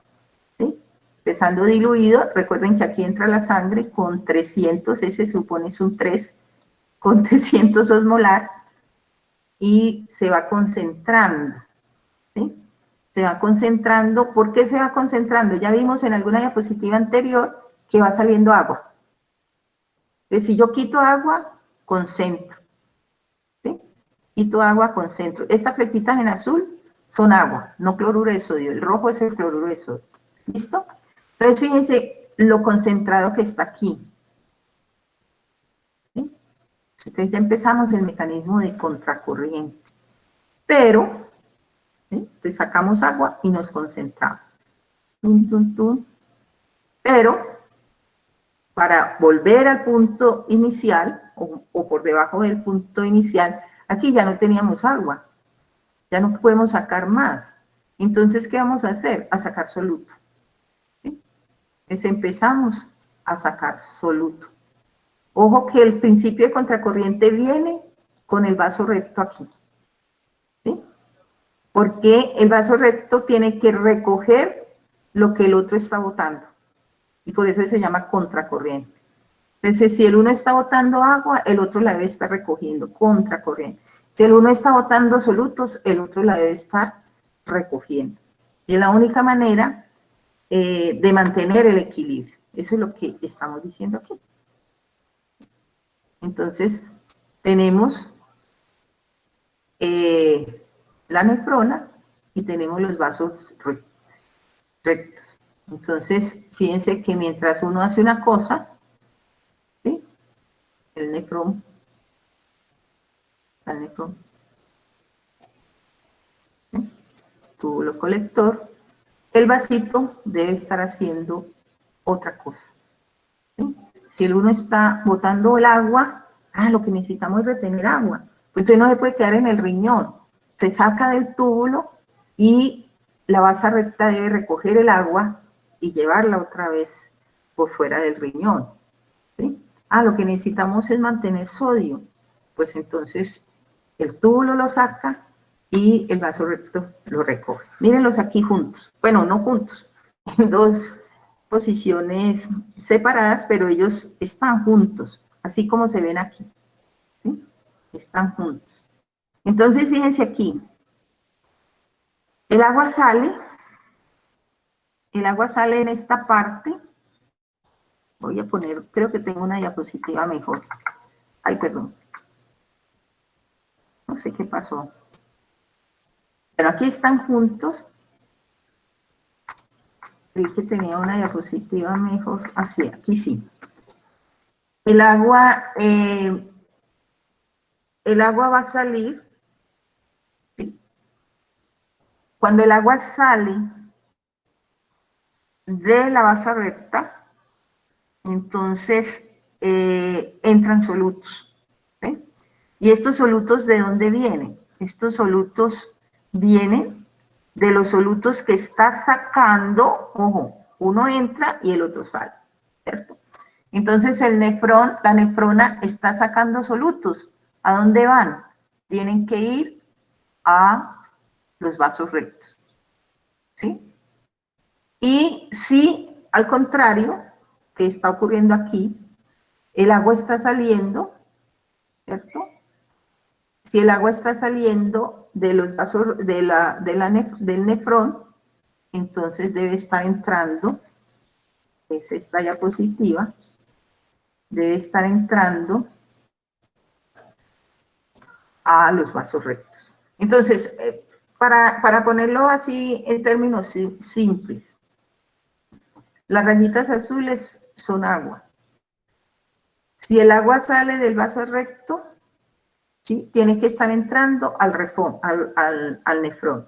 ¿sí? Empezando diluido, recuerden que aquí entra la sangre con 300, ese supone es un 3, con 300 osmolar, y se va concentrando, ¿sí? Se va concentrando. ¿Por qué se va concentrando? Ya vimos en alguna diapositiva anterior que va saliendo agua. Entonces, si yo quito agua, concentro, ¿sí? Quito agua, concentro. Estas flechitas en azul son agua, no cloruro de sodio. El rojo es el cloruro de sodio. ¿Listo? Entonces, fíjense lo concentrado que está aquí. ¿Sí? Entonces, ya empezamos el mecanismo de contracorriente. Pero, ¿sí?, entonces sacamos agua y nos concentramos. Tum, tum, tum. Pero, para volver al punto inicial, o por debajo del punto inicial, aquí ya no teníamos agua, ya no podemos sacar más. Entonces, ¿qué vamos a hacer? A sacar soluto. ¿Sí? Entonces empezamos a sacar soluto. Ojo que el principio de contracorriente viene con el vaso recto aquí, ¿sí? Porque el vaso recto tiene que recoger lo que el otro está botando, y por eso se llama contracorriente. Entonces, si el uno está botando agua, el otro la debe estar recogiendo, contracorriente. Si el uno está botando solutos, el otro la debe estar recogiendo. Y es la única manera de mantener el equilibrio. Eso es lo que estamos diciendo aquí. Entonces, tenemos la nefrona y tenemos los vasos rectos. Entonces, fíjense que mientras uno hace una cosa, ¿sí? El nefrón, ¿sí? Túbulo colector, el vasito debe estar haciendo otra cosa, ¿sí? Si el uno está botando el agua, lo que necesitamos es retener agua, pues entonces no se puede quedar en el riñón, se saca del túbulo y la vasa recta debe recoger el agua y llevarla otra vez por fuera del riñón, ¿sí? Lo que necesitamos es mantener sodio, pues entonces el túbulo lo saca y el vaso recto lo recoge. Mírenlos aquí juntos, bueno, no juntos, en dos posiciones separadas, pero ellos están juntos, así como se ven aquí, ¿sí? Están juntos. Entonces, fíjense aquí, el agua sale en esta parte. Voy a poner, creo que tengo una diapositiva mejor. Ay, perdón. No sé qué pasó. Pero aquí están juntos. Creí que tenía una diapositiva mejor. Así, aquí sí. El agua va a salir. ¿Sí? Cuando el agua sale de la base recta, entonces entran solutos, ¿sí? ¿Y estos solutos de dónde vienen? Estos solutos vienen de los solutos que está sacando, ojo, uno entra y el otro sale, ¿cierto? Entonces la nefrona está sacando solutos. ¿A dónde van? Tienen que ir a los vasos rectos, ¿sí? Y si, al contrario, que está ocurriendo aquí, el agua está saliendo, ¿cierto? Si el agua está saliendo de los vasos del nefrón, entonces debe estar entrando, es esta diapositiva, debe estar entrando a los vasos rectos. Entonces, para ponerlo así en términos simples, las rayitas azules son agua. Si el agua sale del vaso recto, ¿sí? Tiene que estar entrando al nefrón.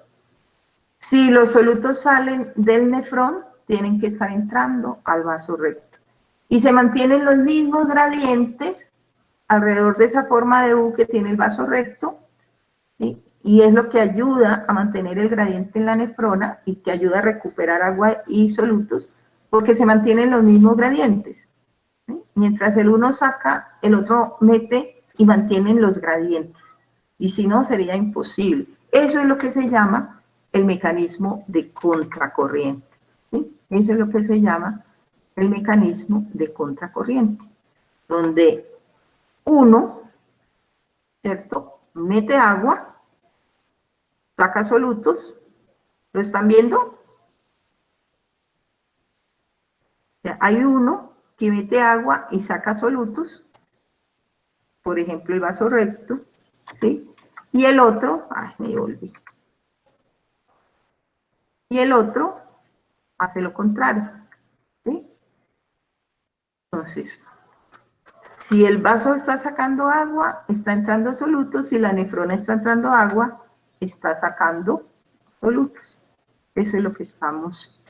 Si los solutos salen del nefrón, tienen que estar entrando al vaso recto. Y se mantienen los mismos gradientes alrededor de esa forma de U que tiene el vaso recto, ¿sí? Y es lo que ayuda a mantener el gradiente en la nefrona y que ayuda a recuperar agua y solutos, porque se mantienen los mismos gradientes, ¿sí? Mientras el uno saca, el otro mete y mantienen los gradientes. Y si no, sería imposible. Eso es lo que se llama el mecanismo de contracorriente, ¿sí? Eso es lo que se llama el mecanismo de contracorriente, donde uno, ¿cierto?, mete agua, saca solutos. ¿Lo están viendo? O sea, hay uno que mete agua y saca solutos, por ejemplo, el vaso recto, ¿sí? Y el otro, me volví. Y el otro hace lo contrario, ¿sí? Entonces, si el vaso está sacando agua, está entrando solutos. Si la nefrona está entrando agua, está sacando solutos. Eso es lo que estamos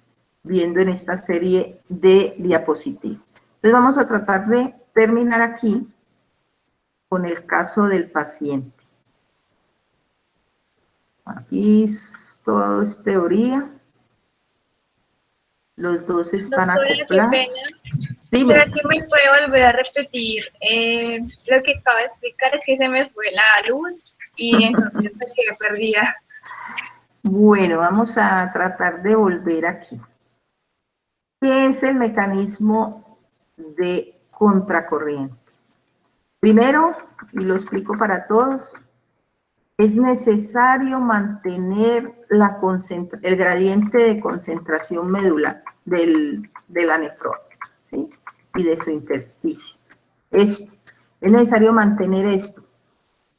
viendo en esta serie de diapositivas. Entonces vamos a tratar de terminar aquí con el caso del paciente. Aquí todo es teoría. Los dos están Doctora, qué acoplados. pena. Dime. ¿Será que me puede volver a repetir lo que acaba de explicar? Es que se me fue la luz y entonces pues quedé perdida. Bueno, vamos a tratar de volver aquí. ¿Qué es el mecanismo de contracorriente? Primero, y lo explico para todos, es necesario mantener el gradiente de concentración medular de la nefrona, ¿sí? Y de su intersticio. Es necesario mantener esto,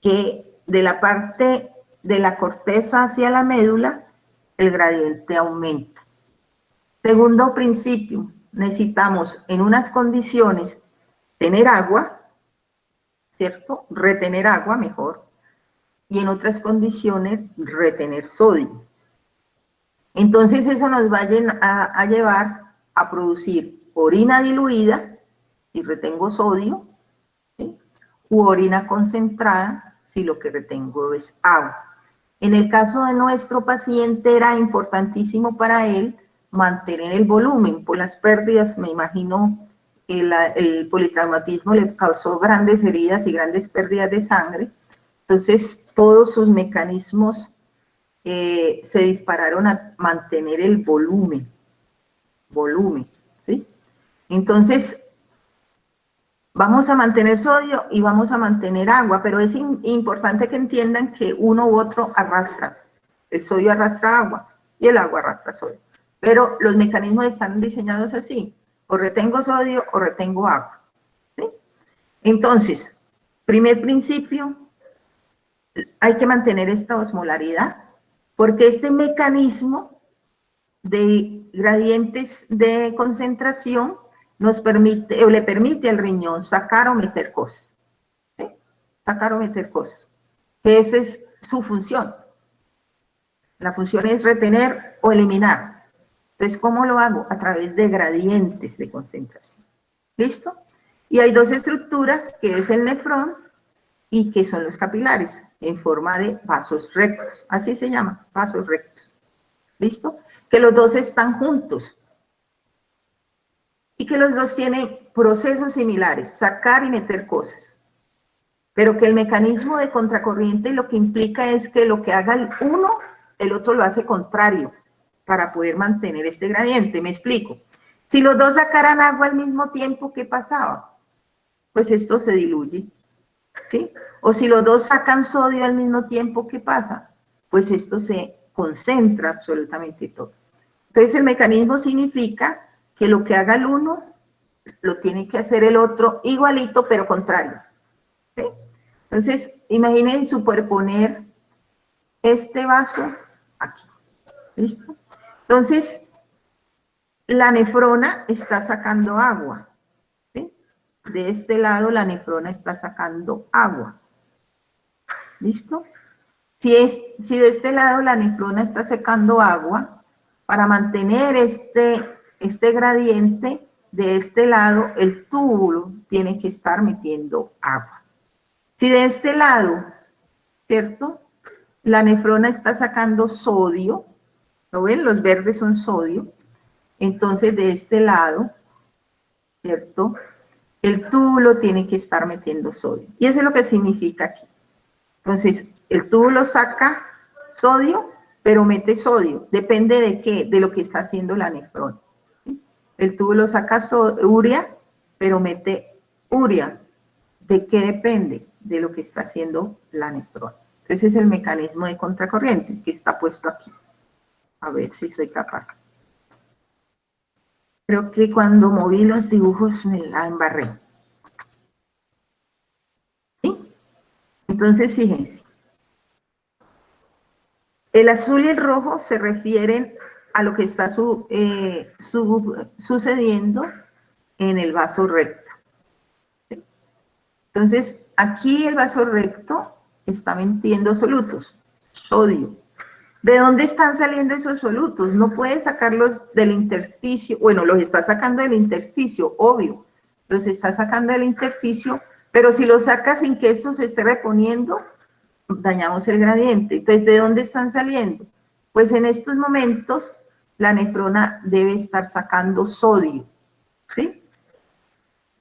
que de la parte de la corteza hacia la médula, el gradiente aumenta. Segundo principio, necesitamos en unas condiciones tener agua, ¿cierto? Retener agua mejor, y en otras condiciones retener sodio. Entonces eso nos va a llevar a producir orina diluida, si retengo sodio, ¿sí? U orina concentrada, si lo que retengo es agua. En el caso de nuestro paciente era importantísimo para él mantener el volumen por las pérdidas, me imagino que el politraumatismo le causó grandes heridas y grandes pérdidas de sangre, entonces todos sus mecanismos se dispararon a mantener el volumen, ¿sí? Entonces, vamos a mantener sodio y vamos a mantener agua, pero es importante que entiendan que uno u otro arrastra. El sodio arrastra agua y el agua arrastra sodio. Pero los mecanismos están diseñados así, o retengo sodio o retengo agua, ¿sí? Entonces, primer principio, hay que mantener esta osmolaridad, porque este mecanismo de gradientes de concentración nos permite, o le permite al riñón sacar o meter cosas, ¿sí? Sacar o meter cosas, que esa es su función. La función es retener o eliminar. Entonces, ¿cómo lo hago? A través de gradientes de concentración. ¿Listo? Y hay dos estructuras, que es el nefrón y que son los capilares, en forma de vasos rectos. Así se llama, vasos rectos. ¿Listo? Que los dos están juntos. Y que los dos tienen procesos similares, sacar y meter cosas. Pero que el mecanismo de contracorriente lo que implica es que lo que haga el uno, el otro lo hace contrario, para poder mantener este gradiente. Me explico. Si los dos sacaran agua al mismo tiempo, ¿qué pasaba? Pues esto se diluye, ¿sí? O si los dos sacan sodio al mismo tiempo, ¿qué pasa? Pues esto se concentra absolutamente todo. Entonces el mecanismo significa que lo que haga el uno, lo tiene que hacer el otro igualito, pero contrario, ¿sí? Entonces, imaginen superponer este vaso aquí, ¿listo? Entonces, la nefrona está sacando agua, ¿sí? De este lado la nefrona está sacando agua, ¿listo? Si de este lado la nefrona está sacando agua, para mantener este gradiente, de este lado el túbulo tiene que estar metiendo agua. Si de este lado, ¿cierto? La nefrona está sacando sodio, ¿lo ven? Los verdes son sodio. Entonces, de este lado, ¿cierto? El túbulo tiene que estar metiendo sodio. Y eso es lo que significa aquí. Entonces, el túbulo saca sodio, pero mete sodio. Depende de qué, de lo que está haciendo la nefrona. ¿Sí? El túbulo saca urea, pero mete urea. ¿De qué depende? De lo que está haciendo la nefrona. Entonces, es el mecanismo de contracorriente que está puesto aquí. A ver si soy capaz. Creo que cuando moví los dibujos me la embarré. ¿Sí? Entonces, fíjense. El azul y el rojo se refieren a lo que está sucediendo en el vaso recto. ¿Sí? Entonces, aquí el vaso recto está metiendo solutos, sodio. ¿De dónde están saliendo esos solutos? No puede sacarlos del intersticio. Bueno, los está sacando del intersticio, obvio. Los está sacando del intersticio, pero si los saca sin que esto se esté reponiendo, dañamos el gradiente. Entonces, ¿de dónde están saliendo? Pues en estos momentos la nefrona debe estar sacando sodio, ¿sí?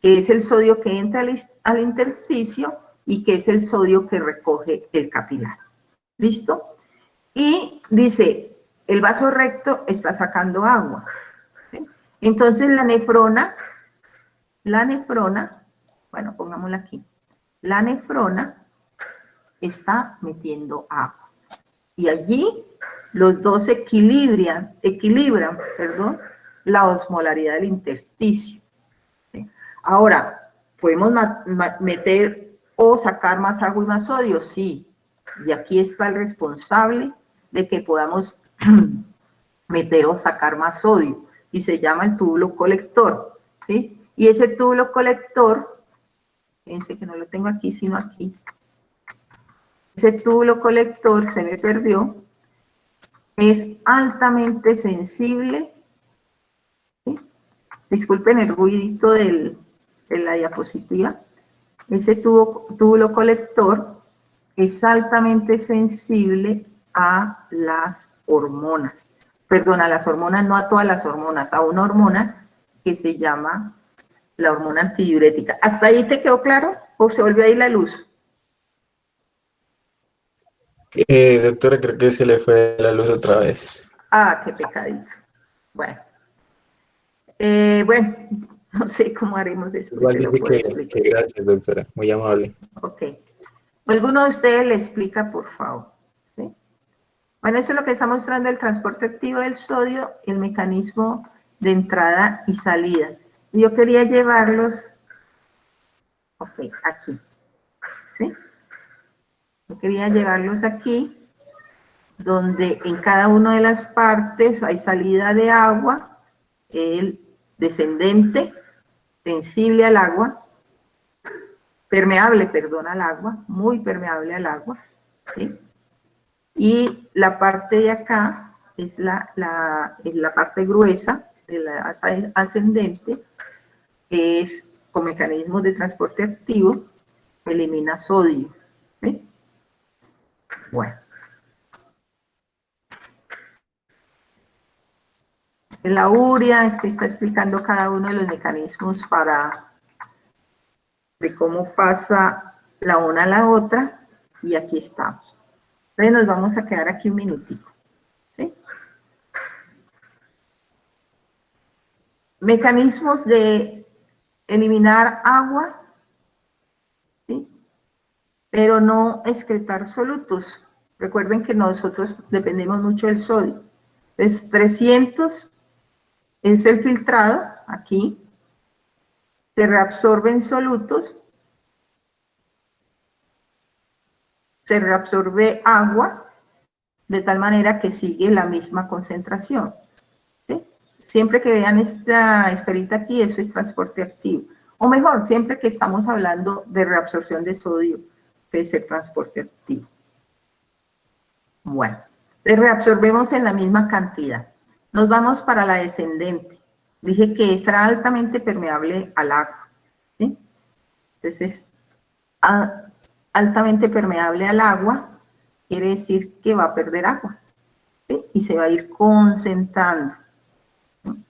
que es el sodio que entra al intersticio y que es el sodio que recoge el capilar. ¿Listo? Y dice, el vaso recto está sacando agua. ¿Sí? Entonces la nefrona, bueno, pongámosla aquí, la nefrona está metiendo agua. Y allí los dos equilibran, la osmolaridad del intersticio. ¿Sí? Ahora, ¿podemos meter o sacar más agua y más sodio? Sí. Y aquí está el responsable de que podamos meter o sacar más sodio. Y se llama el túbulo colector. ¿Sí? Y ese túbulo colector, fíjense que no lo tengo aquí, sino aquí. Ese túbulo colector, se me perdió, es altamente sensible. ¿Sí? Disculpen el ruidito de la diapositiva. Ese túbulo colector es altamente sensible a las hormonas. Perdón, a las hormonas, no a todas las hormonas, a una hormona que se llama la hormona antidiurética. ¿Hasta ahí te quedó claro? ¿O se volvió a ir la luz? Doctora, creo que se le fue la luz otra vez. Ah, qué pecadito. Bueno. Bueno, no sé cómo haremos eso. Igual dice que gracias, doctora. Muy amable. Ok. ¿Alguno de ustedes le explica, por favor? ¿Sí? Bueno, eso es lo que está mostrando el transporte activo del sodio, el mecanismo de entrada y salida. Y yo quería llevarlos, aquí. ¿Sí? Yo quería llevarlos aquí, donde en cada una de las partes hay salida de agua, el descendente, sensible al agua, permeable, perdón, al agua, muy permeable al agua, ¿sí? Y la parte de acá es la parte gruesa de la ascendente, que es con mecanismos de transporte activo, elimina sodio, ¿sí? Bueno. La urea es que está explicando cada uno de los mecanismos de cómo pasa la una a la otra, y aquí estamos. Entonces nos vamos a quedar aquí un minutico. ¿Sí? Mecanismos de eliminar agua, ¿sí? Pero no excretar solutos. Recuerden que nosotros dependemos mucho del sodio. Entonces 300 es el filtrado, aquí, se reabsorben solutos, se reabsorbe agua, de tal manera que sigue la misma concentración. ¿Sí? Siempre que vean esta esferita aquí, eso es transporte activo. O mejor, siempre que estamos hablando de reabsorción de sodio, que es el transporte activo. Bueno, le reabsorbemos en la misma cantidad. Nos vamos para la descendente. Dije que está altamente permeable al agua. ¿Sí? Entonces, altamente permeable al agua quiere decir que va a perder agua. ¿Sí? Y se va a ir concentrando. ¿Sí?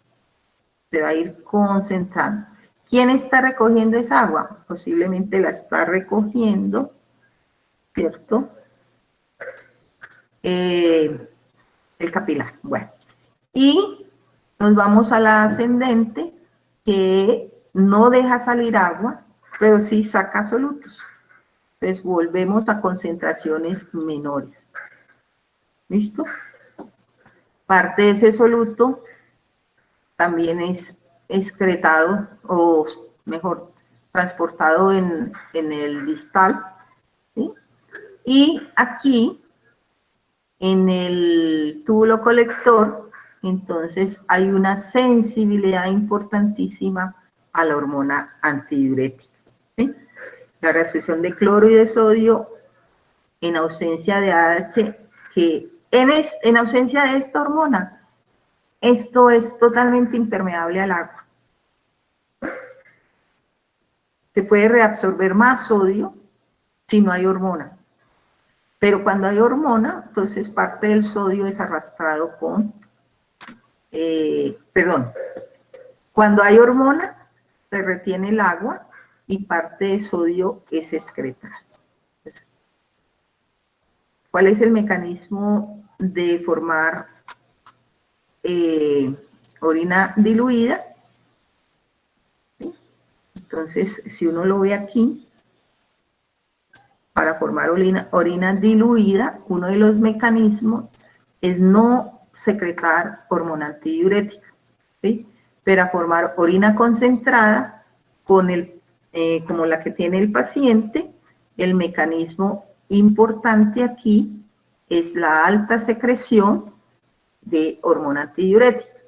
Se va a ir concentrando. ¿Quién está recogiendo esa agua? Posiblemente la está recogiendo, ¿cierto? El capilar. Bueno. Y nos vamos a la ascendente, que no deja salir agua, pero sí saca solutos. Entonces volvemos a concentraciones menores. ¿Listo? Parte de ese soluto también es excretado, o mejor, transportado en el distal. ¿Sí? Y aquí, en el túbulo colector, entonces hay una sensibilidad importantísima a la hormona antidiurética. ¿Sí? La reabsorción de cloro y de sodio en ausencia de AH, que en ausencia de esta hormona, esto es totalmente impermeable al agua. Se puede reabsorber más sodio si no hay hormona. Pero cuando hay hormona, entonces parte del sodio es arrastrado con... cuando hay hormona, se retiene el agua y parte de sodio es excretada. ¿Cuál es el mecanismo de formar orina diluida? ¿Sí? Entonces, si uno lo ve aquí, para formar orina diluida, uno de los mecanismos es no secretar hormona antidiurética, ¿sí? Para formar orina concentrada, como la que tiene el paciente, el mecanismo importante aquí es la alta secreción de hormona antidiurética,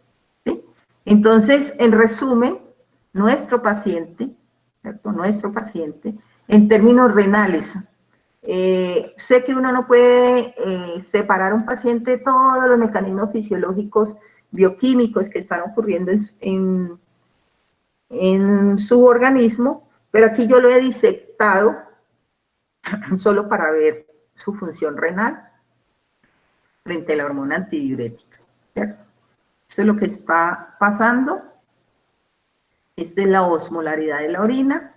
¿sí? Entonces, en resumen, nuestro paciente, ¿cierto? Nuestro paciente, en términos renales, sé que uno no puede separar a un paciente de todos los mecanismos fisiológicos bioquímicos que están ocurriendo en su organismo, pero aquí yo lo he disectado solo para ver su función renal frente a la hormona antidiurética, ¿cierto? Esto es lo que está pasando. Esta es la osmolaridad de la orina.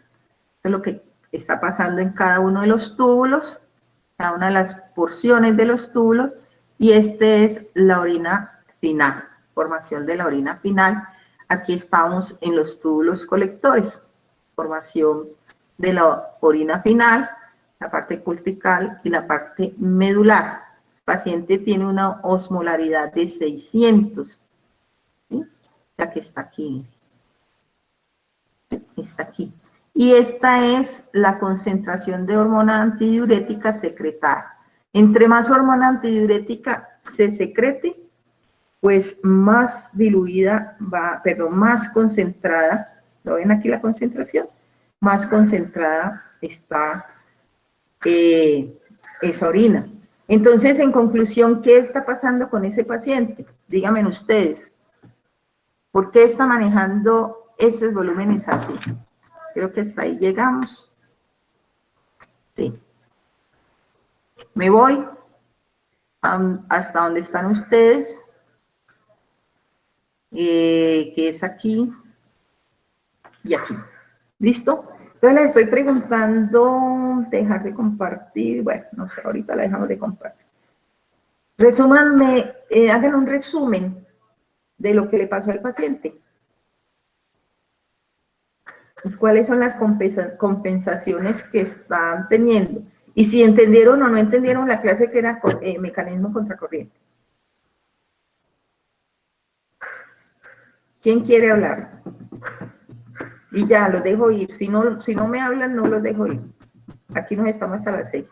Esto es lo que está pasando en cada uno de los túbulos, cada una de las porciones de los túbulos, y este es la orina final, formación de la orina final. Aquí estamos en los túbulos colectores, formación de la orina final, la parte cortical y la parte medular. El paciente tiene una osmolaridad de 600, ¿sí? Ya que está aquí. Está aquí. Y esta es la concentración de hormona antidiurética secretada. Entre más hormona antidiurética se secrete, pues más diluida va, perdón, más concentrada, ¿lo ven aquí la concentración? Más concentrada está esa orina. Entonces, en conclusión, ¿qué está pasando con ese paciente? Díganme ustedes, ¿por qué está manejando esos volúmenes así? Creo que hasta ahí llegamos. Sí. Me voy hasta donde están ustedes, que es aquí y aquí. ¿Listo? Entonces les estoy preguntando, dejar de compartir, bueno, no sé, ahorita la dejamos de compartir. Resúmanme, hagan un resumen de lo que le pasó al paciente. ¿Cuáles son las compensaciones que están teniendo? Y si entendieron o no entendieron la clase que era mecanismo contracorriente. ¿Quién quiere hablar? Y ya, los dejo ir. Si no me hablan, no los dejo ir. Aquí nos estamos hasta las 6.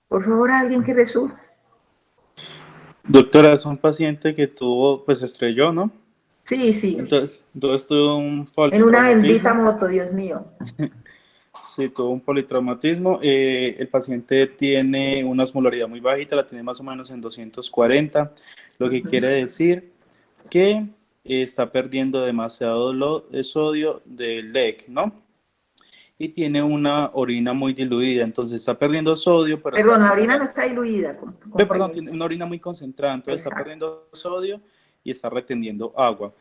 Por favor, alguien que resuelva. Doctora, es un paciente que tuvo, pues se estrelló, ¿no? Sí, sí. Entonces tuvo un En una politraumatismo. bendita moto, Dios mío. Sí, tuvo un politraumatismo. El paciente tiene una osmolaridad muy bajita, la tiene más o menos en 240, lo que quiere decir que está perdiendo demasiado sodio del LEC, ¿no? Y tiene una orina muy diluida, entonces está perdiendo sodio, pero... Perdón, la orina no está diluida. Perdón, tiene una orina muy concentrada, entonces Exacto. está perdiendo sodio y está reteniendo agua.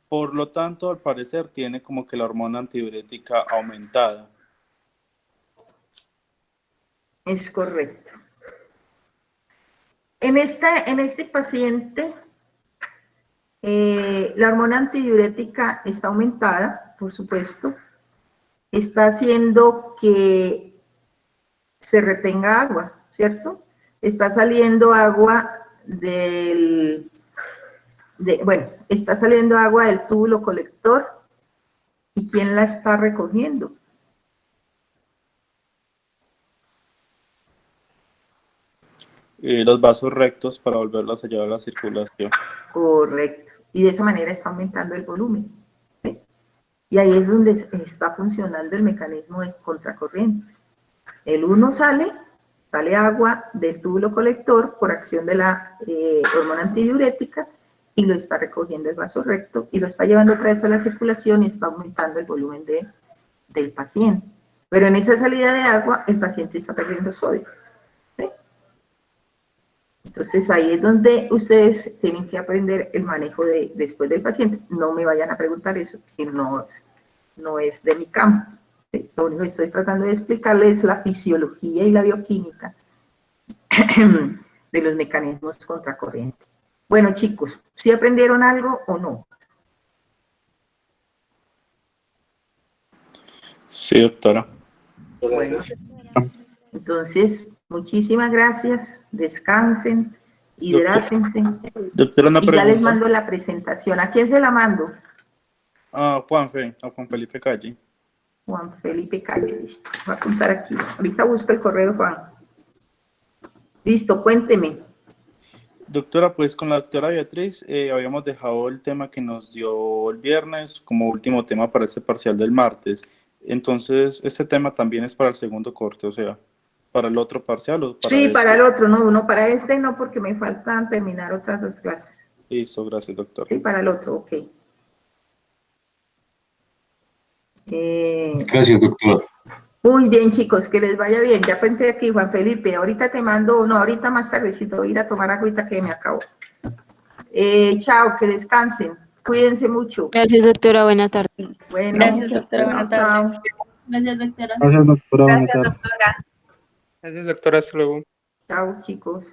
Por lo tanto, al parecer, tiene como que la hormona antidiurética aumentada. Es correcto. En este paciente, la hormona antidiurética está aumentada, por supuesto. Está haciendo que se retenga agua, ¿cierto? Está saliendo agua está saliendo agua del túbulo colector. ¿Y quién la está recogiendo? Los vasos rectos para volverlos a llevar a la circulación. Correcto. Y de esa manera está aumentando el volumen, ¿sí? Y ahí es donde está funcionando el mecanismo de contracorriente. El uno sale agua del túbulo colector por acción de la hormona antidiurética y lo está recogiendo el vaso recto y lo está llevando otra vez a la circulación y está aumentando el volumen del paciente. Pero en esa salida de agua, el paciente está perdiendo sodio, ¿sí? Entonces ahí es donde ustedes tienen que aprender el manejo después del paciente. No me vayan a preguntar eso, que no es de mi campo. ¿Sí? Lo único que estoy tratando de explicarles es la fisiología y la bioquímica de los mecanismos contracorriente. Bueno, chicos, ¿sí aprendieron algo o no? Sí, doctora. Bueno, entonces, muchísimas gracias, descansen, hidrátense, Doctora, una y ya les pregunta. mando la presentación. ¿A quién se la mando? A Juan Felipe Calle. Juan Felipe Calle, listo. Voy a apuntar aquí. Ahorita busco el correo, Juan. Listo, cuénteme. Doctora, pues con la doctora Beatriz habíamos dejado el tema que nos dio el viernes como último tema para este parcial del martes. Entonces, este tema también es para el segundo corte, o sea, para el otro parcial o para Sí, este. para el otro, no, para este no, porque me faltan terminar otras 2 clases. Listo, gracias, doctor. Sí, para el otro, ok. Gracias, doctor. Muy bien, chicos, que les vaya bien. Ya pensé aquí, Juan Felipe. Ahorita te mando, no, ahorita más tardecito voy a ir a tomar agüita que me acabo. Chao, que descansen. Cuídense mucho. Gracias, doctora. Buena tarde. Bueno, Gracias, doctora. Buena tarde. chao. Gracias, doctora. Gracias, doctora. Buenas Gracias, tardes. doctora. Gracias, doctora. Hasta luego. Chao, chicos.